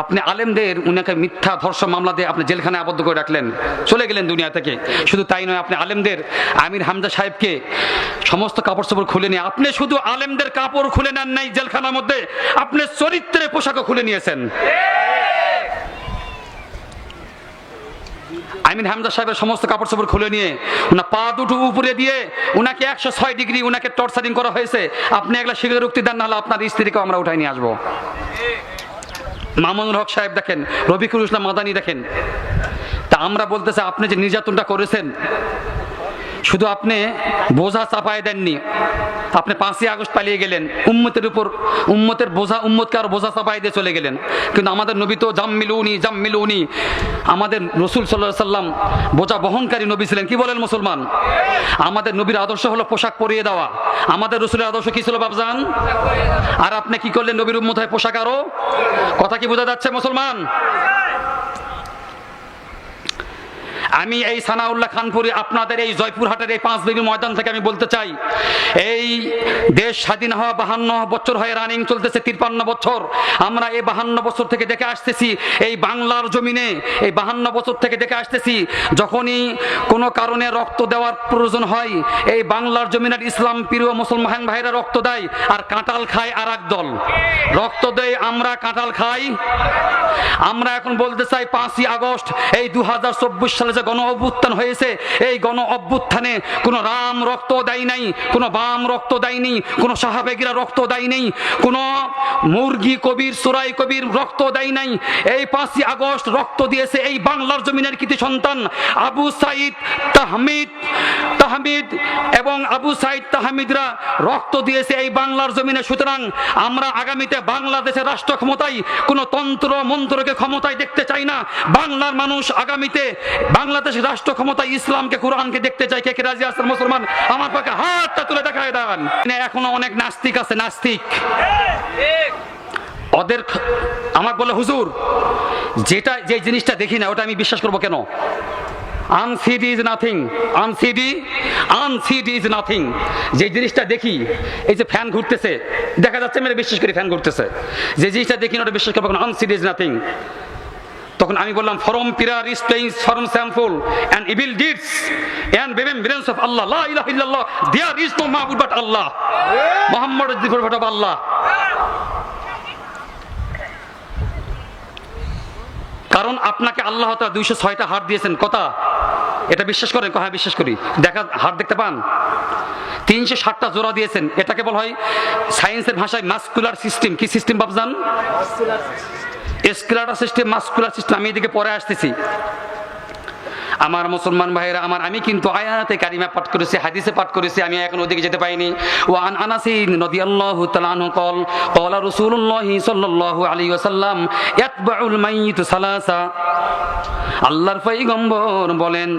আপনি আলেমদের উনাকে মিথ্যা ধর্ষণ মামলা দিয়ে আপনি জেলখানায় আবদ্ধ করে রাখলেন, চলে গেলেন দুনিয়া থেকে। শুধু তাই নয়, আপনি আলেমদের আমির হামজা সাহেবকে সমস্ত কাপড় চোপড় খুলে নিয়ে, আপনি শুধু আলেমদের কাপড় খুলে নেন নাই জেলখানার মধ্যে, আপনি চরিত্রের পোশাকও খুলে নিয়েছেন। আমির হামজা সাহেবের সমস্ত কাপড় চোপড় খুলে নিয়ে ওনা পা দুটো উপরে দিয়ে উনাকে 106 ডিগ্রি উনাকে টর্চারিং করা হয়েছে। আপনি একলা স্বীকারোক্তি দেন, না হলে আপনার স্ত্রীকেও আমরা উঠাই নিয়ে আসবো। মামুনুল হক সাহেব দেখেন, রফিকুল ইসলাম মাদানী দেখেন। তা আমরা বলতে চাই, আপনি যে নির্যাতনটা করেছেন, শুধু আপনি বোঝা চাপায় দেননি, আপনি 5ই আগস্ট পালিয়ে গেলেন, উম্মতের উম্মতকে আর বোঝা চাপায় দিয়ে চলে গেলেন। কিন্তু আমাদের নবী তো জাম্মিলুনি, আমাদের রসুল সাল্লাল্লাহু আলাইহি সাল্লাম বোঝা বহনকারী নবী ছিলেন। কি বলেন মুসলমান? আমাদের নবীর আদর্শ হলো পোশাক পরিয়ে দেওয়া। আমাদের রসুলের আদর্শ কি ছিল বাবজান? আর আপনি কি করলেন? নবীর উম্মত হয় পোশাক আরো। কথা কি বোঝা যাচ্ছে মুসলমান? আমি এই সানাউল্লাহ খানপুরি, আপনাদের এই জয়পুরহাটের এই 5 বিঘি ময়দান থেকে আমি বলতে চাই, এই দেশ স্বাধীন হওয়া 52 বছর হয়ে রানিং চলতেছে, 53 বছর। আমরা এই 52 বছর থেকে দেখে আসতেছি এই বাংলার জমিনে, এই 52 বছর থেকে দেখে আসতেছি, যখনই কোনো কারণে রক্ত দেওয়ার প্রয়োজন হয়, এই বাংলার জমিনের ইসলাম প্রিয় মুসলমান ভাইরা রক্ত দেয়, আর কাঁঠাল খায় আর এক দল। রক্ত দেয়, আমরা কাঁঠাল খাই। আমরা এখন বলতে চাই, 5ই আগস্ট এই 2024 সালে যে গণ অভ্যুত্থান হয়েছে, এই গণ অভ্যুত্থানে কোনো রাম রক্ত দেয় নাই, কোনো বাম রক্ত দেয়নি, কোনো সাহাবেগিরা রক্ত দেয় নাই, কোনো মুরগি কবির সুরাই কবির রক্ত দেয় নাই। এই 5ই আগস্ট রক্ত দিয়েছে এই বাংলার জমিনের কৃতি সন্তান আবু সাইদ তাহমিদ এবং আবু সাইদ তাহমিদরা রক্ত দিয়েছে এই বাংলার জমিনে। সুতরাং আমরা আগামীতে বাংলাদেশের রাষ্ট্র ক্ষমতায় কোনো তন্ত্র মন্ত্রকে ক্ষমতায় দেখতে চাই না। বাংলার মানুষ আগামীতে বাংলাদেশের রাষ্ট্র ক্ষমতায় ইসলামকে, কোরআনকে দেখতে চাই। কে কে রাজি আছেন মুসলমান? আমার পক্ষে হাতটা তুলে দেখায় দেন। এখনো অনেক নাস্তিক আছে, নাস্তিক। ওদের আমাকে বলে, হুজুর যে জিনিসটা দেখি না ওটা আমি বিশ্বাস করবো কেন? আনসিডি ইজ নাথিং, আনসিডি ইজ নাথিং। যে জিনিসটা দেখি, এই যে ফ্যান ঘুরতেছে দেখা যাচ্ছে, মেরে বিশ্বাস করি ফ্যান ঘুরতেছে, যে জিনিসটা দেখি না ওটা বিশ্বাস করবো না, আনসিডি ইজ নাথিং। তখন আমি বললাম from prayer is plays from sample and evil deeds and remembrance of Allah, লা ইলাহা ইল্লাল্লাহ, দেয়ার ইজ নো মাবুদ but Allah, Muhammad is the prophet of Allah. কারণ আপনাকে আল্লাহ তাআলা 206টা হাত দিয়েছেন, কথা এটা বিশ্বাস করেন? হ্যাঁ বিশ্বাস করি। দেখা হাত দেখতে পান? 360টা জোড়া দিয়েছেন, এটাকে বলা হয় সায়েন্সের ভাষায় মাসকুলার সিস্টেম। কি সিস্টেম বাবজান? Skeletal system, muscular system. আমি এদিকে পরে আসতেছি। আমার মুসলমান ভাইরা আমার, আমি কিন্তু আয়াতে কারিমা পাঠ করেছি, হাদিসে পাঠ করেছি, আমি এখন ওদিকে যেতে পাইনি। ওয়া আন আনাসিন রাদিয়াল্লাহু তাআলা আনহু قال قال رسول الله صلى الله عليه وسلم يتبع الميت ثلاثه। আল্লাহর পয়গম্বর বলেন,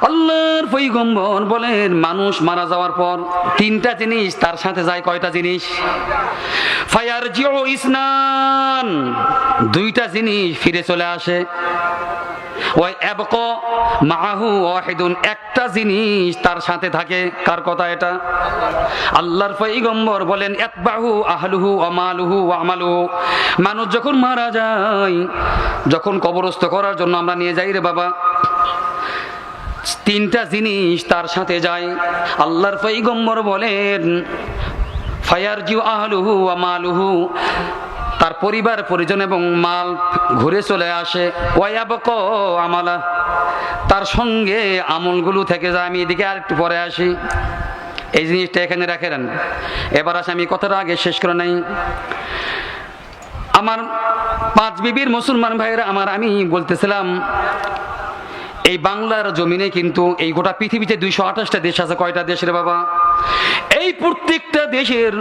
আল্লাহর পয়গম্বর বলেন মানুষ মারা যাওয়ার পর 3টা জিনিস তার সাথে যায়। কয়টা জিনিস? ফায়ারজিউ ইসনান, 2টা জিনিস ফিরে চলে আসে। ওয়া ইয়াবকা মাআহু ওয়াহিদুন, একটা জিনিস তার সাথে থাকে। কার কথা এটা? আল্লাহর পয়গম্বর বলেন ইয়াতবাহু আহলুহু ওয়া মালুহু ওয়া আমালুহু। মানুষ যখন মারা যায়, যখন কবরস্থ করার জন্য আমরা নিয়ে যাই রে বাবা, 3টা জিনিস তার সাথে যায়। আল্লাহর পয়গম্বর বলেন ফায়ারজিউ আহলুহু ওয়া মালুহু, তার পরিবার পরিজন এবং মাল ঘুরে চলে আসে। ওয়ায়াবকা আমালা, তার সঙ্গে আমলগুলো থেকে যায়। আমি এদিকে আরেকটু পরে আসি, এই জিনিসটা এখানে রাখেন। এবার আসে, আমি কথাটা আগে শেষ করে নাই। আমার 5 বিবির মুসলমান ভাইরা আমার, আমি বলতেছিলাম এই বাংলার জমিনে কিন্তু এই গোটা পৃথিবীতে 228টা দেশ আছে। কয়টা দেশের বাবা? এই প্রত্যেকটা দেশের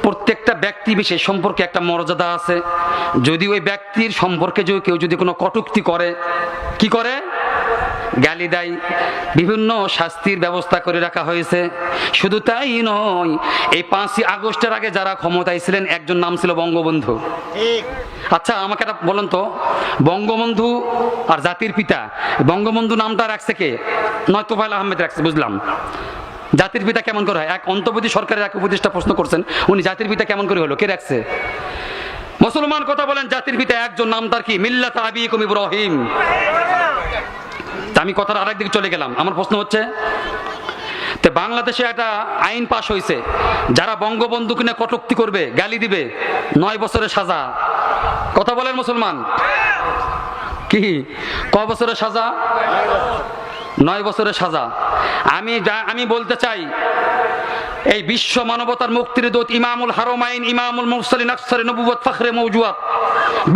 প্রত্যেকটা ব্যক্তি বিশেষ সম্পর্কে একটা মর্যাদা আছে। যদি ওই ব্যক্তির সম্পর্কে কেউ যদি কোনো কটূক্তি করে, কি করে? গালি দেয়। বিভিন্ন শাস্তির ব্যবস্থা করে রাখা হয়েছে। শুধু তাই নয়, এই 5ই আগস্টের আগে যারা ক্ষমতায় ছিলেন, একজন নাম ছিল বঙ্গবন্ধু। আচ্ছা আমাকে একটা বলেন তো, বঙ্গবন্ধু আর জাতির পিতা, বঙ্গবন্ধু নামটা রাখছে কে? নয় তোফায়েল আহমেদ রাখছে, বুঝলাম। জাতির পিতা কেমন করে হয়? এক অন্তর্বর্তী সরকারের এক উপদেষ্টা প্রশ্ন করছেন, উনি জাতির পিতা কেমন করে হলো, কে রাখছে? মুসলমান কথা বলেন, জাতির পিতা একজন, নাম তার কি? মিল্লাত আবিকুম ইব্রাহিম। আমি কথার আরেক দিকে চলে গেলাম। আমার প্রশ্ন হচ্ছে, তো বাংলাদেশে একটা আইন পাশ হয়েছে, যারা বঙ্গবন্ধুকে নিয়ে কটূক্তি করবে, গালি দিবে, 9 বছরের সাজা। কথা বলেন মুসলমান, কি কয় বছরের সাজা? 9 বছরের সাজা। আমি বলতে চাই, এই বিশ্ব মানবতার মুক্তির দূত ইমামুল হারমাইন, ইমামুল মুরসালিন, আকসারে নবুয়ত, ফখরে মওজুদ,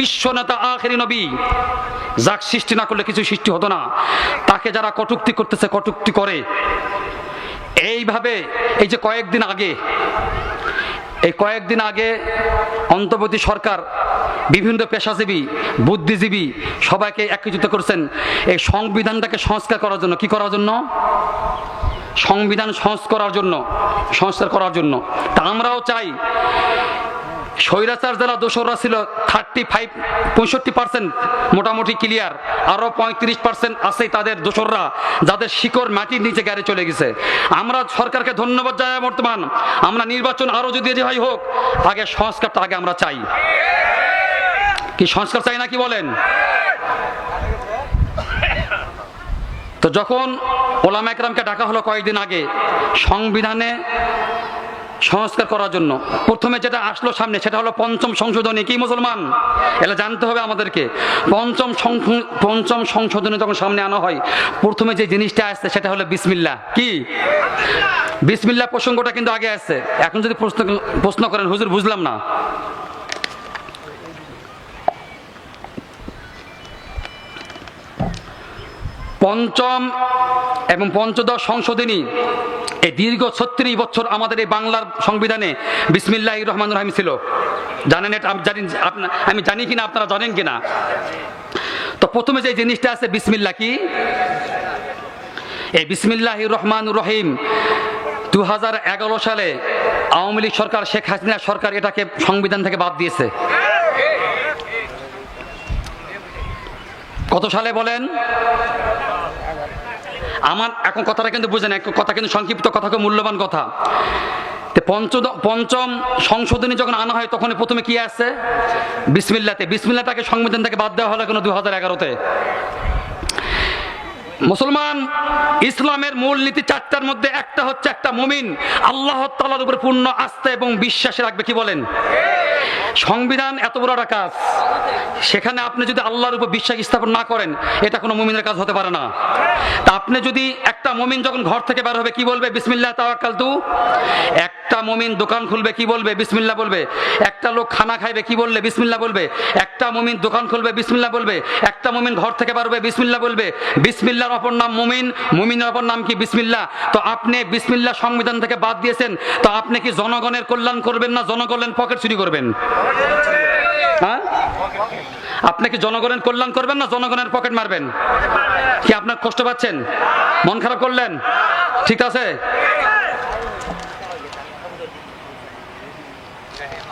বিশ্ব নেতা, আখেরি নবী, যাক সৃষ্টি না করলে কিছু সৃষ্টি হতো না, তাকে যারা কটূক্তি করতেছে, কটূক্তি করে এইভাবে। এই যে কয়েকদিন আগে অন্তর্বর্তী সরকার বিভিন্ন পেশাজীবী, বুদ্ধিজীবী সবাইকে একত্রিত করছেন এই সংবিধানটাকে সংস্কার করার জন্য। কি করার জন্য? সংবিধান সংস্কার করার জন্য। তা আমরাও চাই, স্বৈরাচার যারা দোসররা ছিল 65% মোটামুটি ক্লিয়ার, আরো 35% আছে তাদের দোসররা, যাদের শিকড় মাটির নিচে গাড়ি চলে গেছে। আমরা সরকারকে ধন্যবাদ জানাই। বর্তমান আমরা নির্বাচন আরো যদি হয় হোক, আগে সংস্কারটা আগে আমরা চাই। কি সংস্কার চাই না, কি বলেন? তো যখন ওলামা একরামকে ডাকা হলো কয়েকদিন আগে সংবিধানে সংস্কার করার জন্য, প্রথমে যেটা আসলো সামনে সেটা হলো 5ম সংশোধনী। কি মুসলমান, এটা জানতে হবে আমাদেরকে। 5ম সংশোধনী যখন সামনে আনা হয়, প্রথমে যে জিনিসটা আসছে সেটা হলো বিসমিল্লাহ। কি বিসমিল্লাহ প্রসঙ্গটা কিন্তু আগে আসছে। এখন যদি প্রশ্ন করেন, হুজুর বুঝলাম না, পঞ্চম এবং পঞ্চদশ সংশোধনী, এই দীর্ঘ 36 বছর আমাদের এই বাংলার সংবিধানে বিসমিল্লাহির রহমানির রহিম ছিল। জানেন এটা? আমি জানি কিনা, আপনারা জানেন কিনা? তো প্রথমে যে জিনিসটা আছে বিসমিল্লাহ, কি এই বিসমিল্লাহির রহমানির রহিম 2011 সালে আওয়ামী লীগ সরকার, শেখ হাসিনা সরকার এটাকে সংবিধান থেকে বাদ দিয়েছে। কত সালে বলেন? আমার এখন কথাটা কিন্তু বুঝেন, কথা কিন্তু সংক্ষিপ্ত, কথা খুব মূল্যবান কথা। পঞ্চম সংশোধনী যখন আনা হয় তখন প্রথমে কি আসছে? বিসমিল্লাতে। বিসমিল্লাহটাকে সংবিধান থেকে বাদ দেওয়া হলো কেন 2011-তে? মুসলমান, ইসলামের মূল নীতি চারটার মধ্যে একটা হচ্ছে, একটা মুমিন আল্লাহ তাআলার উপর পূর্ণ আস্থা এবং বিশ্বাস রাখবে। কি বলেন? সংবিধান এত বড় একটা কাজ, সেখানে আপনি যদি আল্লাহর উপর বিশ্বাস স্থাপন না করেন, এটা কোনো মুমিনের কাজ হতে পারে না। তা আপনি যদি, একটা মুমিন যখন ঘর থেকে বের হবে কি বলবে? বিসমিল্লাহ তাওয়াক্কালতু। একটা মুমিন দোকান খুলবে কি বলবে? বিসমিল্লাহ বলবে। একটা লোক খানা খাইবে কি বললে? বিসমিল্লাহ বলবে। একটা মুমিন দোকান খুলবে বিসমিল্লাহ বলবে। একটা মুমিন ঘর থেকে বের হবে বিসমিল্লাহ বলবে। বিসমিল্লাহর অপর নাম মুমিন, মুমিনের অপর নাম কি? বিসমিল্লাহ। তো আপনি বিসমিল্লাহ সংবিধান থেকে বাদ দিয়েছেন, তো আপনি কি জনগণের কল্যাণ করবেন না জনগণের পকেট চুরি করবেন? হ্যাঁ, আপনি কি জনগণের কল্যাণ করবেন না জনগণের পকেট মারবেন? কি আপনার কষ্ট পাচ্ছেন? মন খারাপ করলেন? ঠিক আছে,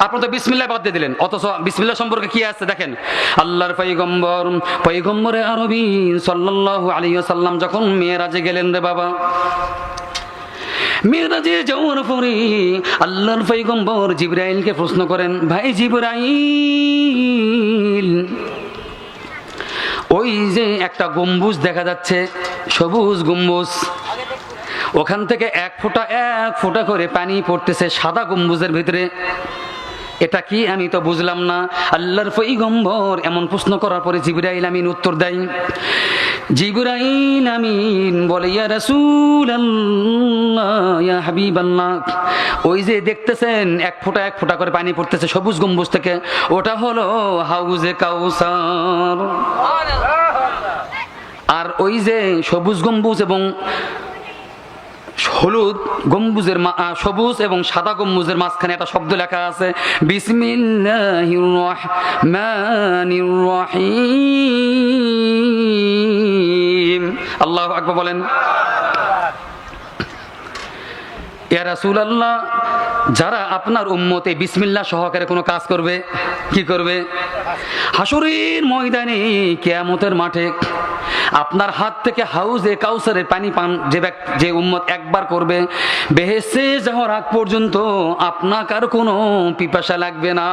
আপনি তো বিসমিল্লাহ বাদ দিয়ে দিলেন, অথচ বিসমিল্লাহ সম্পর্কে কি আছে দেখেন। আল্লাহর পয়গম্বরে আরবি সাল্লাল্লাহু আলাইহি ওয়াসাল্লাম যখন মেরাজে গেলেন রে বাবা, মেরাজে যাওয়ার পরে আল্লাহর পয়গম্বর জিবরাইলকে প্রশ্ন করেন, ভাই জিবরাইল, ওই যে একটা গম্বুজ দেখা যাচ্ছে, সবুজ গম্বুজ, ওখান থেকে এক ফোঁটা করে পানি পড়তেছে সাদা গম্বুজের ভিতরে, এটা কি? আমি তো বুঝলাম না। আল্লাহর পয়গম্বর এমন প্রশ্ন করার পরে জিবরাইল আমিন উত্তর দেয়, জিবরাইল আমিন বলে, ইয়া রাসূলুল্লাহ, ইয়া হাবিবাল্লাহ, ওই যে দেখতেছেন এক ফোঁটা করে পানি পড়তেছে সবুজ গম্বুজ থেকে, ওটা হলো হাউজে কাউসার। আর ওই যে সবুজ গম্বুজ এবং হলুদ গম্বুজের, সবুজ এবং সাদা গম্বুজের মাঝখানে একটা শব্দ লেখা আছে, বিসমিল্লাহির রহমানির রহিম। আল্লাহু আকবার বলেন। ইয়া রাসূলুল্লাহ, যারা আপনার উম্মতে বিসমিল্লাহ সহকারে কোনো কাজ করবে, কি করবে? হাসরের ময়দানে, কিয়ামতের মাঠে আপনার হাত থেকে হাউজে কাউসারের পানি পান যে উম্মত একবার করবে, বেহেশতে যাওয়ার আগ পর্যন্ত আপনার কোনো পিপাসা লাগবে না।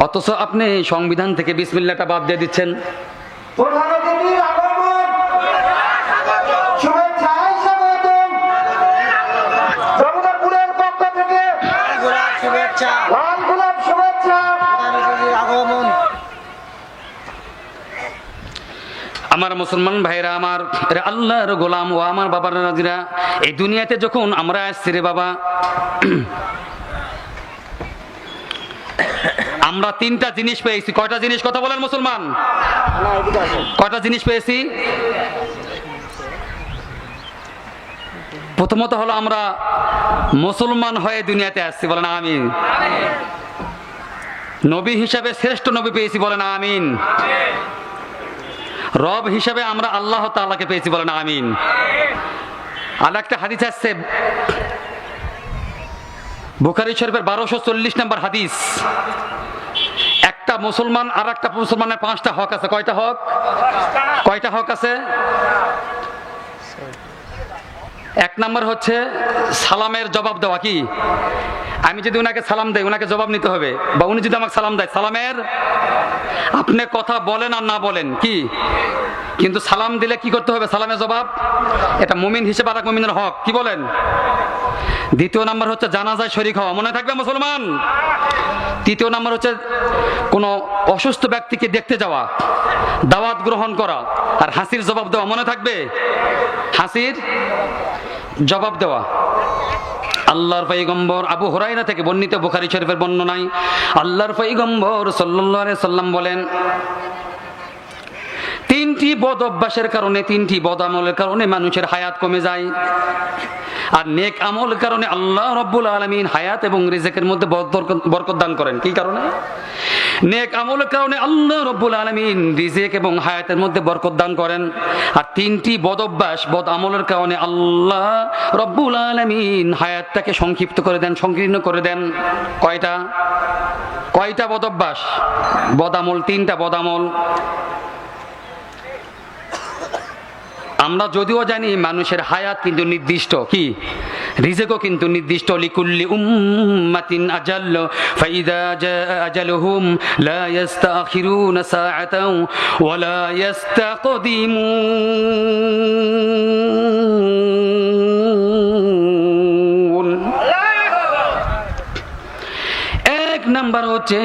অথচ আপনি সংবিধান থেকে বিসমিল্লাহটা বাদ দিয়ে দিচ্ছেন। আমার মুসলমান ভাইরা, আমার আল্লাহর গোলাম ও আমার বাবার রাজিরা, এই দুনিয়াতে যখন আমরা আসছি রে বাবা, আমরা তিনটা জিনিস পেয়েছি। কয়টা জিনিস? কথা বলেন মুসলমান, কয়টা জিনিস পেয়েছি? প্রথমত হলো আমরা মুসলমান হয়ে দুনিয়াতে আসছি, বলেন আমিন। নবী হিসাবে শ্রেষ্ঠ নবী পেয়েছি, বলেন আমিন। রব হিসাবে আমরা আল্লাহ তাআলাকে পেয়েছি, বলেন আমিন। আর একটা হাদিস আসছে বুখারী শরীফের 1240 নম্বর হাদিস, একটা মুসলমান আর একটা মুসলমানের 5টা হক আছে। কয়টা হক? কয়টা হক আছে? এক নম্বর হচ্ছে সালামের জবাব দেওয়া। কি? আমি যদি ওনাকে সালাম দেই, ওনাকে জবাব নিতে হবে, বা উনি যদি আমাকে সালাম দেয়, সালামের, আপনি কথা বলেন আর না বলেন কি, কিন্তু সালাম দিলে কি করতে হবে? সালামের জবাব। এটা মুমিন হিসেবে আর এক মুমিনের হক। কি বলেন? দ্বিতীয় নাম্বার হচ্ছে জানাজায় শরীক হওয়া, মনে থাকবে মুসলমান। তৃতীয় নাম্বার হচ্ছে কোনো অসুস্থ ব্যক্তিকে দেখতে যাওয়া, দাওয়াত গ্রহণ করা, আর হাসির জবাব দেওয়া, মনে থাকবে? হাসির জবাব দেওয়া। আল্লাহর পয়গম্বর আবু হুরায়রা থেকে বর্ণিত বুখারী শরীফের বর্ণনায় আল্লাহর পয়গম্বর সাল্লাল্লাহু আলাইহি সাল্লাম বলেন, তিনটি বদ অভ্যাসের কারণে, তিনটি বদ আমলের কারণে মানুষের হায়াত কমে যায়, আর নেক আমলের কারণে আল্লাহ রাব্বুল আলামিন হায়াত এবং রিজিকের মধ্যে বরকত দান করেন। কি কারণে? নেক আমলের কারণে আল্লাহ রাব্বুল আলামিন রিজিক এবং হায়াতের মধ্যে বরকত দান করেন। আর তিনটি বদ অভ্যাস, বদ আমলের কারণে আল্লাহ রাব্বুল আলামিন হায়াতটাকে সংক্ষিপ্ত করে দেন, সংকীর্ণ করে দেন। কয়টা? কয়টা বদভ্যাস? বদামল, 3টা বদামল। আমরা যদিও জানি মানুষের হায়াত কিন্তু নির্দিষ্ট, কি রিজেকও কিন্তু নির্দিষ্ট। লিকুল্লি উম্মাতিন আজাল ফাইদা জাআ আজালুহুম লা ইস্তাখিরুনা সাআতাও ওয়া লা ইস্তাকদিমুন। এক নাম্বার হচ্ছে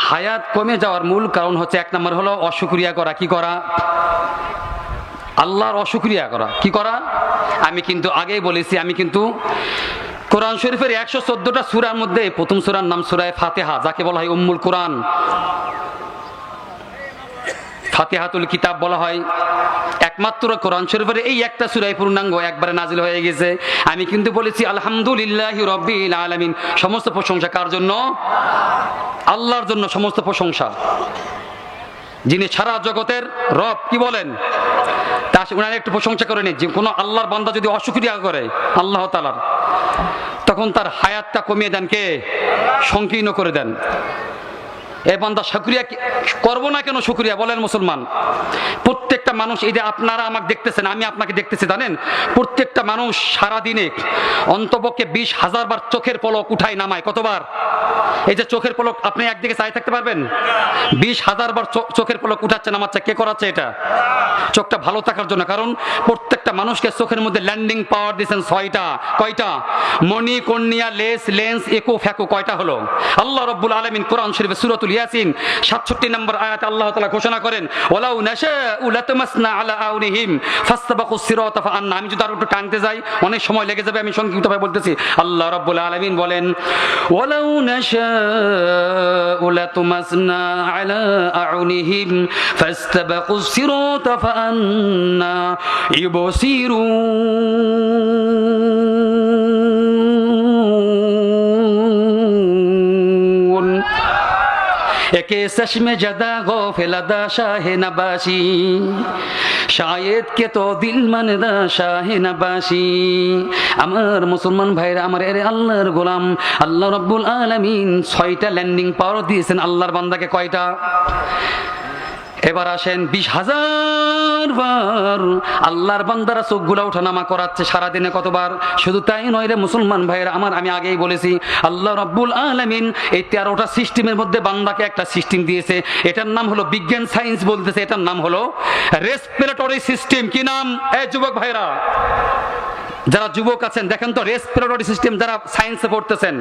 হায়াত কমে যাওয়ার মূল কারণ হচ্ছে, 1 নম্বর হলো অশুকরিয়া করা। কি করা? আল্লাহর অশুকরিয়া করা। কি করা? আমি কিন্তু আগেই বলেছি, আমি কিন্তু কোরআন শরীফের 114টা সূরার মধ্যে প্রথম সূরার নাম সূরা ফাতিহা, যাকে বলা হয় উম্মুল কোরআন, ফাতিহাতুল কিতাব বলা হয়। একমাত্র কোরআন শরীফের এই একটা সূরাই পূর্ণাঙ্গ একবারে নাজিল হয়ে গেছে। আমি কিন্তু বলেছি আলহামদুলিল্লাহি রাব্বিল আলামিন, সমস্ত প্রশংসা কার জন্য? আল্লাহর জন্য সমস্ত প্রশংসা, যিনি সারা জগতের রব। কি বলেন? তার উনার একটু প্রশংসা করে নিন। যে কোনো আল্লাহর বান্দা যদি অশুকরিয়া করে আল্লাহ তাআলার, তখন তার হায়াতটা কমিয়ে দেন কে? সংকীর্ণ করে দেন। এই বান্দা শুকরিয়া করবো না কেন? শুকরিয়া বলেন মুসলমান। প্রত্যেকটা মানুষ, এই যে আপনারা আমাকে দেখতেছেন, আমি আপনাকে দেখতেছি, জানেন প্রত্যেকটা মানুষ সারাদিনে অন্তপক্ষে 20,000 বার চোখের পলক উঠায় নামায়। কতবার? এই যে চোখের পলক, আপনি একদিকে চাই থাকতে পারবেন? 20,000 বার চোখের পলক উঠাচ্ছে নামাচ্ছে। কে করাচ্ছে এটা? চোখটা ভালো থাকার জন্য। কারণ প্রত্যেকটা মানুষকে চোখের মধ্যে ল্যান্ডিং পাওয়ার দিয়েছেন 6টা। কয়টা? মনি, কর্নিয়া, লেন্স, একো, ফ্যাকো। কয়টা হলো? আল্লাহ রাব্বুল আলামিন কোরআন শরীফে সূরাতুল ইয়াসিন 67 নম্বর আয়াতে আল্লাহ তাআলা ঘোষণা করেন, ওয়ালাউ নাশাউ লাতামাসনা আলা আউনিহিম ফাসতাবাকুস সিরাতা ফাআন্না। আমি যদি আরো একটু টানতে যাই অনেক সময় লেগে যাবে, আমি সংক্ষিপ্তভাবে বলতেছি। আল্লাহ রাব্বুল আলামিন বলেন, ওয়ালাউ নাশাউ লাতামাসনা আলা আউনিহিম ফাসতাবাকুস সিরাতা ফাআন্না ইবসিরুন। একে চশমে জাদা গফেলাদা শাহে নবাসি, শায়েদ কে তো দিল মানেদা শাহে নবাসি। আমার মুসলমান ভাইরা, আমার এর আল্লাহর গোলাম, আল্লাহ রাব্বুল আলামিন 6টা ল্যান্ডিং পাওয়ার দিয়েছেন আল্লাহর বান্দাকে। কয়টা? এবার আসেন, 20,000 বার আল্লাহর বান্দারা চোখগুলা ওঠানামা করাচ্ছে সারাদিনে। কতবার? শুধু তাই নয় রে মুসলমান ভাইয়েরা আমার, আমি আগেই বলেছি আল্লাহ রাব্বুল আলামিন এই 13টা সিস্টেমের মধ্যে বান্দাকে একটা সিস্টেম দিয়েছে। এটার নাম হলো, বিজ্ঞান সায়েন্স বলতেছে, এটার নাম হলো রেসপিরেটরি সিস্টেম। কি নাম? এই যুবক ভাইরা, যারা যুবক আছেন দেখেন তো, রেসপিরেটরি সিস্টেম যারা সায়েন্সে পড়তেছেন,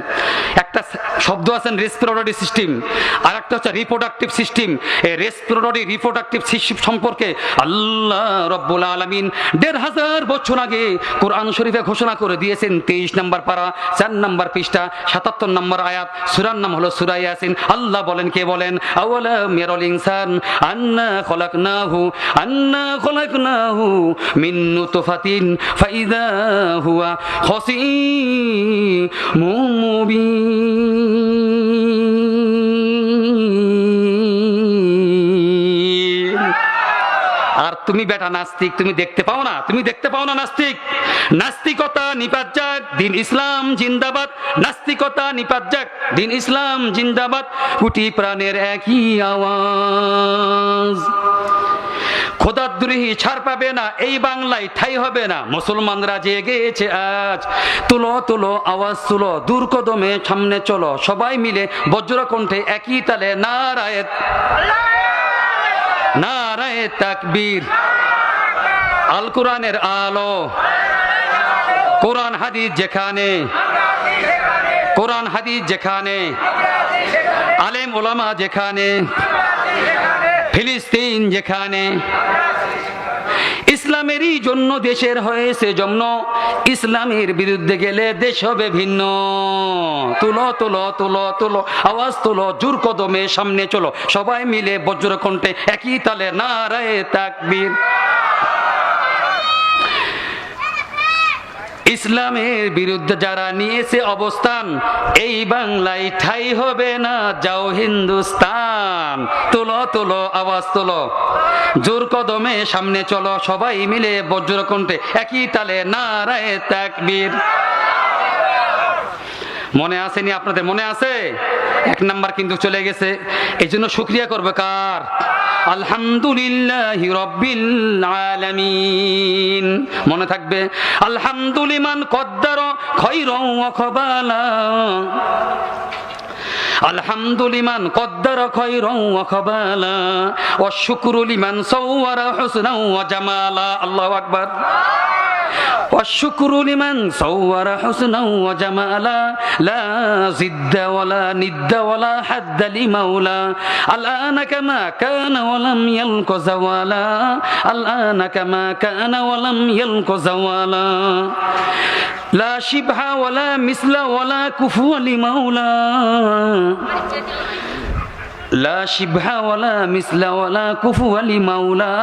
একটা শব্দ আছেন রেসপিরেটরি সিস্টেম, আর একটা হচ্ছে রিপ্রোডাক্টিভ সিস্টেম। এই রেসপিরেটরি রিপ্রোডাক্টিভ সিস্টেম সম্পর্কে আল্লাহ রাব্বুল আলামিন 1,500 বছর আগে কোরআন শরীফে ঘোষণা করে দিয়েছেন। 23 নম্বর পারা, 4 নম্বর পৃষ্ঠা, 77 নম্বর আয়াত। সূরার নাম হলো সূরা ইয়াসিন। আল্লাহ বলেন, কে বলেন? আওয়ালাম ইয়ারাল ইনসান আন্না খলাকনাহু মিন নুতফাতিন ফাইদা হুয়া খসীমুম মুবিন। আর তুমি বেটা নাস্তিক, তুমি দেখতে পাও না? তুমি দেখতে পাও না নাস্তিক? নাস্তিকতা নিপাত যাক, দিন ইসলাম জিন্দাবাদ। নাস্তিকতা নিপাত যাক, দিন ইসলাম জিন্দাবাদ। কোটি প্রাণের একই আওয়াজ। খোদাদ্রোহী ছাড় পাবে না, এই বাংলায় ঠাই হবে না। মুসলমানরা জেগেছে আজ, তুলো তুলো আওয়াজ তুলো, দূর কদমে সামনে চলো, সবাই মিলে বজ্র কণ্ঠে একই তালে নারায়ে নারায়ে তাকবীর। আল কোরআনের আলো, কোরআন হাদিস যেখানে, কোরআন হাদিস যেখানে, আলেম ওলামা যেখানে, ফিলিস্তিন যেখানে, ইসলামেরই জন্য দেশের হয়েছে জন্ম, ইসলামের বিরুদ্ধে গেলে দেশ হবে ভিন্ন। তুলো তুলো তুলো তুলো আওয়াজ তুলো, জোর কদমে সামনে চলো, সবাই মিলে বজ্র কণ্ঠে একই তালে নারায়ে তাকবীর। ইসলামের বিরুদ্ধে যারা নিয়েছে অবস্থান, এই বাংলায় ঠাই হবে না, যাও হিন্দুস্তান। তুলো তুলো আওয়াজ তুলো, জোর কদমে সামনে চলো, সবাই মিলে বজ্র কণ্ঠে একই তালে নারায়ে তাকবীর। মনে আসেনি আপনাদের? মনে আছে? 1 নাম্বার কিন্তু চলে গেছে। এই জন্য শুকরিয়া করবে কার? আলহামদুলিল্লাহি রাব্বিল আলামিন। মনে থাকবে, আলহামদুলিমান কদ্দারা খায়রান ওয়া খাবালা, আলহামদুলিমান কদ্দারা খায়রান ওয়া খাবালা ওয়া শুকরু লিমান সাওয়ারা হুসনান ওয়া জামালা। আল্লাহু আকবার। والشكر لمن صور حسنا وجمالا لا زد ولا ند ولا حد لمولا الآن كما كان ولم يلق زوالا الآن كما كان ولم يلق زوالا لا شبه ولا مثل ولا كفو لمولا لا شبه ولا مثل ولا كفو لمولا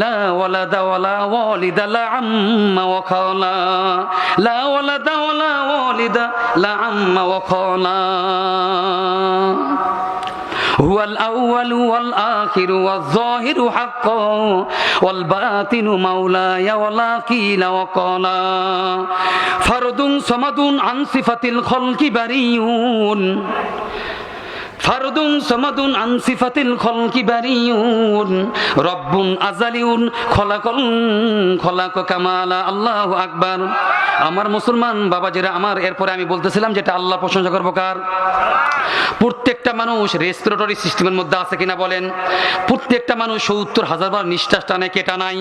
لا ولد ولا والد لا عم وخالا لا ولد ولا والد لا عم وخالا هو الأول والآخر والظاهر حقا والباطن مولاي ولا قيل وقالا فرد صمد عن صفة الخلق بريون ফারদুন সামাদুন আন সিফাতিল খালকি বারিউন রব্বুন আযালিউন খলাক কামালা। আল্লাহু আকবার। আমার মুসলমান বাবাজিরা আমার, এরপরে আমি বলতেছিলাম যেটা আল্লাহ প্রশংসা করবো কার? প্রত্যেকটা মানুষ রেসপিরেটরি সিস্টেমের মধ্যে আছে কিনা বলেন? প্রত্যেকটা মানুষ ৭০,০০০ বার নিঃশ্বাস টানে, কে টানাই?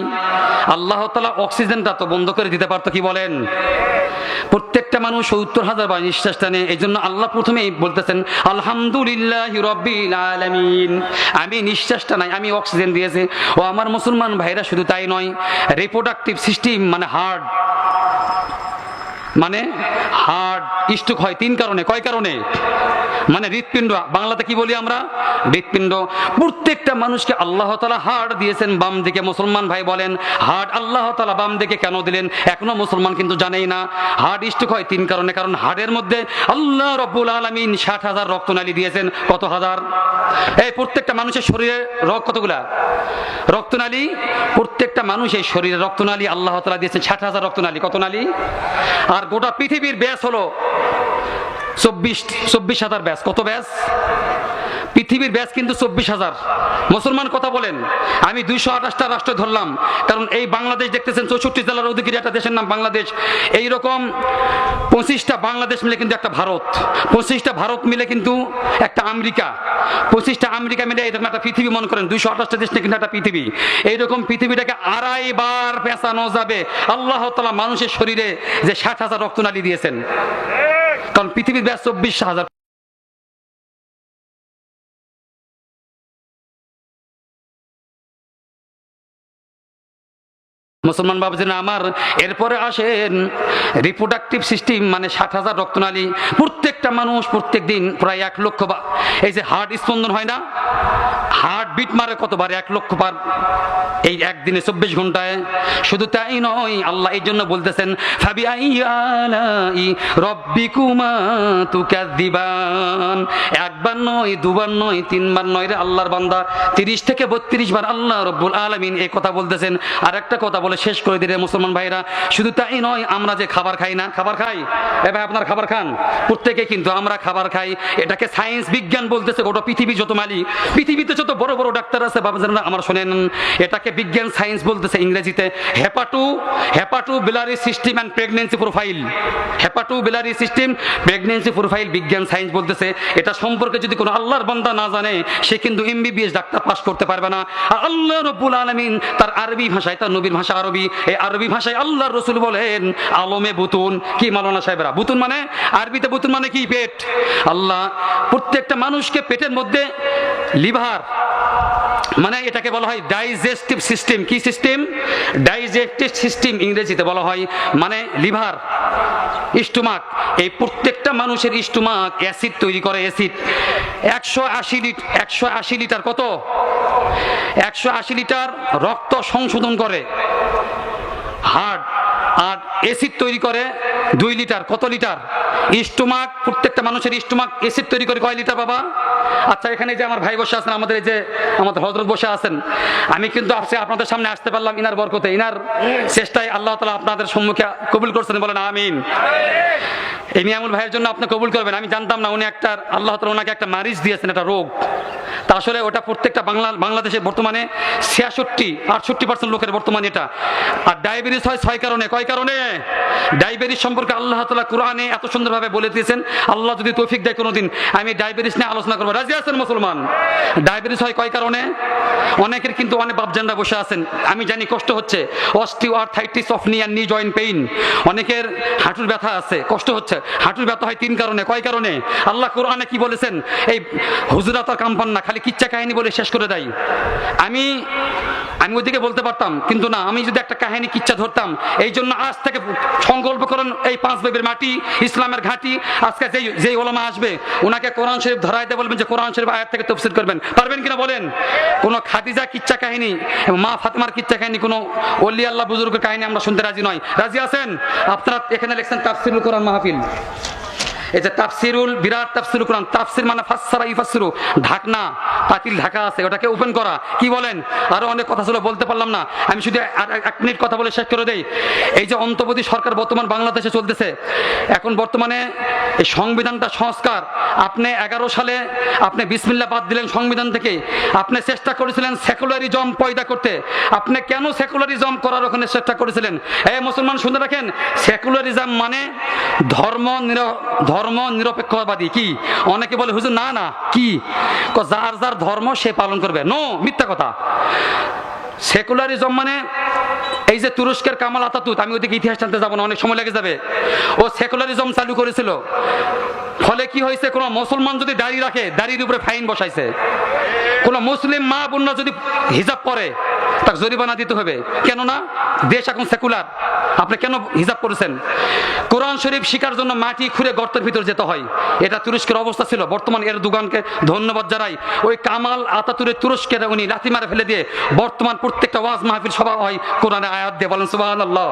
আল্লাহ তাআলা অক্সিজেনটা তো বন্ধ করে দিতে পারতো, কি বলেন? প্রত্যেকটা মানুষ ৭০,০০০ বার নিঃশ্বাস টানে। এই জন্য আল্লাহ প্রথমেই বলতেছেন আলহামদুলিল্লাহি রাব্বিল আলামিন। আমি নিঃশ্বাসটা নাই, আমি অক্সিজেন দিয়েছি। ও আমার মুসলমান ভাইরা, শুধু তাই নয়, রিপ্রোডাক্টিভ সিস্টেম মানে হার্ট, মানে হার্ট স্ট্রোক হয় 3 কারণে। কয় কারণে? মানে হৃৎপিণ্ড, বাংলাতে কি বলি আমরা? হৃৎপিণ্ড। প্রত্যেকটা মানুষকে আল্লাহ তাআলা হার্ট দিয়েছেন বাম দিকে। মুসলমান ভাই বলেন, হার্ট আল্লাহ তাআলা বাম দিকে কেন দিলেন? এখনো মুসলমান কিন্তু জানেই না। হার্ট স্ট্রোক হয় 3 কারণে। কারণ হার্টের মধ্যে আল্লাহ রাব্বুল আলামিন 60,000 রক্তনালী দিয়েছেন। কত হাজার? এই প্রত্যেকটা মানুষের শরীরে কতগুলা রক্তনালী? প্রত্যেকটা মানুষের শরীরে রক্তনালী আল্লাহ তাআলা দিয়েছেন 60,000 রক্তনালী। কত নালী? আর গোটা পৃথিবীর ব্যাস হলো 24,000 ব্যাস। কত ব্যাস? পৃথিবীর ব্যাস কিন্তু 24,000। মুসলমান কথা বলেন, আমি 228টা রাষ্ট্র ধরলাম, কারণ এই বাংলাদেশ দেখতেছেন 64 জেলার অধিকারী একটা দেশের নাম বাংলাদেশ। এইরকম 25টা বাংলাদেশ মিলে কিন্তু একটা ভারত, 25টা ভারত মিলে কিন্তু একটা আমেরিকা, 25টা আমেরিকা মিলে এরকম একটা পৃথিবী। মনে করেন 228টা দেশ নিয়ে কিন্তু একটা পৃথিবী। এইরকম পৃথিবীটাকে 2.5 বার পেঁচানো যাবে আল্লাহ তাআলা মানুষের শরীরে যে 60,000 রক্তনালী দিয়েছেন। কারণ পৃথিবীর ব্যাস 24,000। মুসলমান বাবুজিরা আমার, এরপরে আসেন রিপ্রোডাক্টিভ সিস্টেম মানে 60,000 রক্তনালী। প্রত্যেকটা মানুষ প্রত্যেক দিন প্রায় 1 লক্ষ বার এই যে হার্ট স্পন্দন হয় না, হার্ট বিট মারে কতবার? 1 লক্ষ বার এই একদিনে 24 ঘন্টায়। শুধু তাই নয়, আল্লাহ এই জন্য বলতেছেন ফাবিআই আলাই রব্বিকুমা তুকাযযিবান। 1 বার নয়, 2 বার নয়, 3 বার নয় রে আল্লাহর বান্দা, 30 থেকে 32 বার আল্লাহ রব্বুল আলামিন এই কথা বলতেছেন। আর একটা কথা বলে শেষ করে দিলে মুসলমান ভাইরা, শুধু তাই নয়, আমরা যে খাবার খাই না, খাবার খাই, এ ভাই আপনার খাবার খান প্রত্যেকে, কিন্তু আমরা খাবার খাই, এটাকে সায়েন্স বিজ্ঞান বলতেছে। গোটা পৃথিবী যত মালিক, পৃথিবীতে যত বড় বড় ডাক্তার আছে বাবাজানরা আমার শোনেন, এটাকে বিজ্ঞান সায়েন্স বলতেছে ইংরেজিতে। Hepatobiliary system and pregnancy profile, hepatobiliary system pregnancy profile বিজ্ঞান সায়েন্স বলতেছে। এটা সম্পর্কে যদি কোনো আল্লাহর বান্দা না জানে, সে কিন্তু এমবিবিএস ডাক্তার পাস করতে পারবে না। আর আল্লাহ রাব্বুল আলামিন তার আরবি ভাষায়, তার নবীর ভাষা আরবি, এই আরবি ভাষায় আল্লাহর রাসূল বলেন আলমে বুতুন। কি মাওলানা সাহেবরা? বুতুন মানে আরবিতে বুতুন মানে কি? পেট। আল্লাহ প্রত্যেকটা মানুষকে পেটের মধ্যে লিভার, মানে এটাকে বলা হয় ডাইজেস্টিভ সিস্টেম। কি সিস্টেম? ডাইজেস্টিভ সিস্টেম ইংরেজিতে বলা হয়, মানে লিভার, স্টোমাক। এই প্রত্যেকটা মানুষের স্টোমাক অ্যাসিড তৈরি করে। অ্যাসিড 180 লিটার কত? 180 লিটার রক্ত সংশোধন করে হার্ট, আর অ্যাসিড তৈরি করে 2 লিটার। কত লিটার? স্টোমাক, প্রত্যেকটা মানুষের স্টোমাক অ্যাসিড তৈরি করে কয় লিটার বাবা? আচ্ছা, এখানে যে আমার ভাই বসে আছেন, আমাদের এই যে আমাদের হযরত বসে আছেন, আমি কিন্তু আপনাদের সামনে আসতে পারলাম ইনার বরকতে, ইনার চেষ্টায় আল্লাহ তাআলা আপনাদের সম্মুখে কবুল করছেন, বলেন আমিন। এই নিয়ামুল ভাইয়ের জন্য আপনি কবুল করবেন। আমি জানতাম না উনি আল্লাহ তাআলা ওনাকে একটা মারিজ দিয়েছেন, একটা রোগ। তা আসলে ওটা প্রত্যেকটা বাংলাদেশে বর্তমানে 66-68% লোকের বর্তমানে এটা। আর ডায়াবেটিস হয় 6 কারণে। কয় কারণে? ডায়াবেটিস সম্পর্কে আল্লাহ তাআলা কোরআনে এত সুন্দরভাবে বলে দিয়েছেন। আল্লাহ যদি তৌফিক দেয় কোনোদিন আমি ডায়াবেটিস নিয়ে আলোচনা করবো। রাজি আছেন মুসলমান? ডায়াবেটিস হয় কয় কারণে? অনেকের কিন্তু অনেক বাপজানরা বসে আছেন, আমি জানি কষ্ট হচ্ছে, অস্টিওআর্থ্রাইটিস অফ নি অ্যান্ড নি জয়েন্ট পেইন। অনেকের হাঁটুর ব্যথা আছে, কষ্ট হচ্ছে। হাঁটুর ব্যথা হয় 3 কারণে। কয় কারণে? আল্লাহ কোরআনে কি বলেছেন? এই হুজুরা তো কাম্পান না, খালি কিচ্ছা কাহিনী বলে শেষ করে দেয়। আমি ওইদিকে বলতে পারতাম, কিন্তু না, আমি যদি একটা কাহিনী কিচ্ছা ধরতাম। এই জন্য আজ থেকে সংকল্প করেন, এই 5 বেবের মাটি, ইসলামের ঘাঁটি, আজকে যেই ওলামা আসবে ওনাকে কোরআন শরীফ ধরাইতে বলবেন যে কোরআন শরীফ আয়াত থেকে তাফসীর করবেন। পারবেন কিনা বলেন? কোন খাদিজা কিচ্ছা কাহিনী, মা ফাতেমার কিচ্ছা কাহিনী, কোন ওলি আল্লাহ বুজুর্গের কাহিনী আমরা শুনতে রাজি নয়। রাজি আছেন? আপনারা এখানে লিখছেন তাফসীরুল কোরআন মাহফিল। এই যে তাফসিরুল, বিরাট তাফসিরুল কোরআন। তাফসির মানে ফাসসারা ইউফাসসিরু, ঢাকনা, পাতিল ঢাকা আছে, ওটাকে ওপেন করা। কি বলেন? আরো অনেক কথা ছিল, বলতে পারলাম না। আমি শুধু 1 মিনিট কথা বলে শেষ করে দেই। এই যে অন্তর্বর্তী সরকার বর্তমান বাংলাদেশে চলতেছে, এখন বর্তমানে এই সংবিধানটা সংস্কার, আপনি 11 সালে আপনি বিসমিল্লাহ বাদ দিলেন সংবিধান থেকে। আপনি চেষ্টা করেছিলেন সেকুলারিজম পয়দা করতে। আপনি কেন সেকুলারিজম করার ওখানে চেষ্টা করেছিলেন? এই মুসলমান শুনে রাখেন, সেকুলারিজম মানে ধর্ম নিরপেক্ষবাদী। কি? অনেকে বলে হুজুর না না, কি যার যার ধর্ম সে পালন করবে। নো, মিথ্যা কথা। সেকুলারিজম মানে এই যে তুরস্কের কামাল আতাতুর্ক, আমি ওদিকে ইতিহাস জানতে যাবো না, অনেক সময় লেগে যাবে। ও সেকুলারিজম চালু করেছিল। ফলে কি হয়েছে? কোন মুসলমান যদি দাড়ি রাখে, দাড়ির উপরে ফাইন বসাইছে। কোন মুসলিম মা বোনরা যদি হিজাব পরে, তাকে জরিমানা দিতে হবে। কেন না? দেশ এখন সেকুলার। আপনি কেন হিজাব করেছেন? কোরআন শরীফ শিকার জন্য মাটি খুঁড়ে গর্তের ভিতর যেতে হয়। এটা তুরস্কের অবস্থা ছিল। বর্তমান এরদোগানকে ধন্যবাদ জানাই। ওই কামাল আতাতুর্কের তুরস্কের উনি লাথি মারে ফেলে দিয়ে বর্তমান প্রত্যেকটা ওয়াজ মাহফিল সভা হয় কোরআনের আয়াত দিয়ে। বলেন সুবহানাল্লাহ।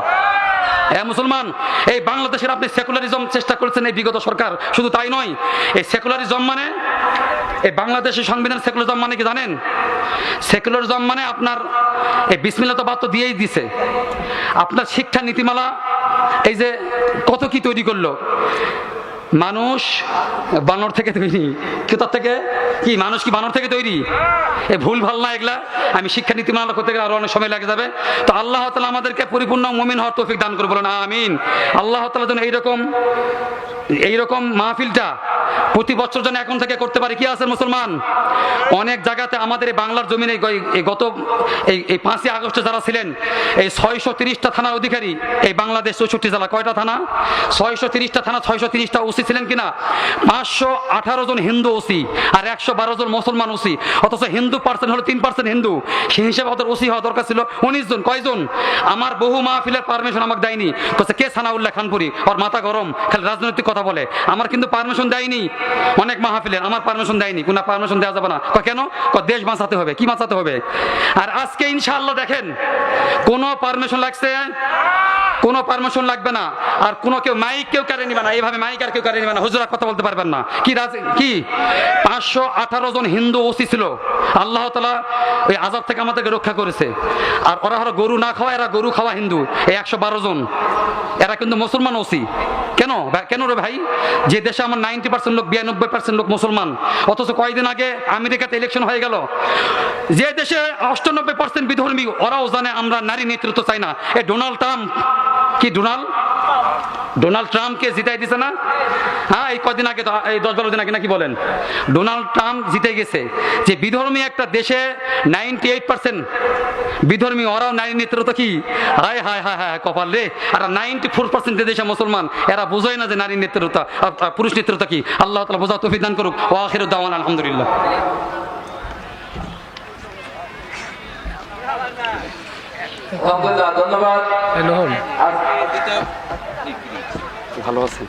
হ্যাঁ মুসলমান, এই বাংলাদেশের আপনি সেকুলারিজম চেষ্টা করেছেন এই বিগত সরকার। শুধু তাই নয়, এই সেকুলারিজম মানে, এই বাংলাদেশের সংবিধান সেকুলারিজম মানে কি জানেন? সেকুলারিজম মানে আপনার এই বিসমিল্লাহ তো বাদ তো দিয়েই দিছে। আপনার শিক্ষা নীতিমালা এই যে কত কি তৈরি করলো। মানুষ বানর থেকে তৈরি। কোথা থেকে? কি মানুষ কি বানর থেকে তৈরি? এই ভুল ভাল না এগুলা। আমি শিক্ষা নীতিমালা করতে গেলে আরো অনেক সময় লেগে যাবে। তো আল্লাহ তাআলা আমাদেরকে পরিপূর্ণ মুমিন হওয়ার তৌফিক দান করে, বলেন আমিন। আল্লাহ তাআলা যেন এইরকম মাহফিলটা প্রতি বছর যেন এখন থেকে করতে পারি। কি আছে মুসলমান? অনেক জায়গাতে আমাদের এই বাংলার জমিনে গত 5ই আগস্টে যারা ছিলেন, এই 630টা থানার অধিকারী, এই বাংলাদেশ 64 জেলা, কয়টা থানা? 630টা থানা, 630টা ওসি ছিলেন কিনা? 518 জন হিন্দু ওসি আর 112 জন মুসলমান ওসি। অথচ হিন্দু পার্সেন্ট হলো 3% হিন্দু। সেই হিসেবে ওদের ওসি হওয়া দরকার ছিল 19 জন। কয়জন? আমার বহু মাহফিলের পারমিশন আমাকে দেয়নি। কে? সানাউল্লাহ খানপুরি। ওর মাথা গরম, খালি রাজনৈতিক কথা বলে। আমার কিন্তু পারমিশন দেয়নি। অনেক মাহফিলের আমার পারমিশন দেয়নি। কোনো পারমিশন দেওয়া যাবে না। কেন? দেশ বাঁচাতে হবে। কি বাঁচাতে হবে? আর আজকে ইনশাআল্লাহ দেখেন, কোনো পারমিশন লাগছে? কোনো পারমিশন লাগবে না। আর কোনো কেউ মাইক কেউ কারে নিবে না। এইভাবে মাইক আর কেউ কারে নিবে না। হুজুরা কথা বলতে পারবেন না। কি 518 জন হিন্দু ওসি ছিল। আল্লাহ তাআলা ওই আযাব থেকে আমাদেরকে রক্ষা করেছে। আর ওরা হলো গরু না খাওয়া, এরা গরু খাওয়া হিন্দু। এই 112 জন এরা কিন্তু মুসলমান ওসি। কেন রে ভাই? যে দেশে আমার 90% লোক, 92% লোক মুসলমান, অথচ কয়েকদিন আগে আমেরিকাতে ইলেকশন হয়ে গেল। যে দেশে 98% বিধর্মী, ওরাও জানে আমরা নারী নেতৃত্ব চাই না। এই ডোনাল্ড ট্রাম্প, কি ডোনাল্ড ট্রাম্পকে জিতাই দিছে না? হ্যাঁ, এই কদিন আগে, এই 10-12 দিন আগে নাকি বলেন, ডোনাল্ড ট্রাম্প জিতে গেছে। যে বিধর্মী একটা দেশে 98% বিধর্মী, ওরাও নারী নেতৃত্ব। কি হায় হায় হায় হায় কপাল রে। আর 94% দেশে মুসলমান, এরা বোঝায় না যে নারী নেতৃত্ব, পুরুষ নেতৃত্ব কি। আল্লাহ তাআলা বোঝার তৌফিক দান করুক। ওয়া আখিরু দাওয়ানা আলহামদুলিল্লাহ। ধন্যবাদ। ভালো আছেন?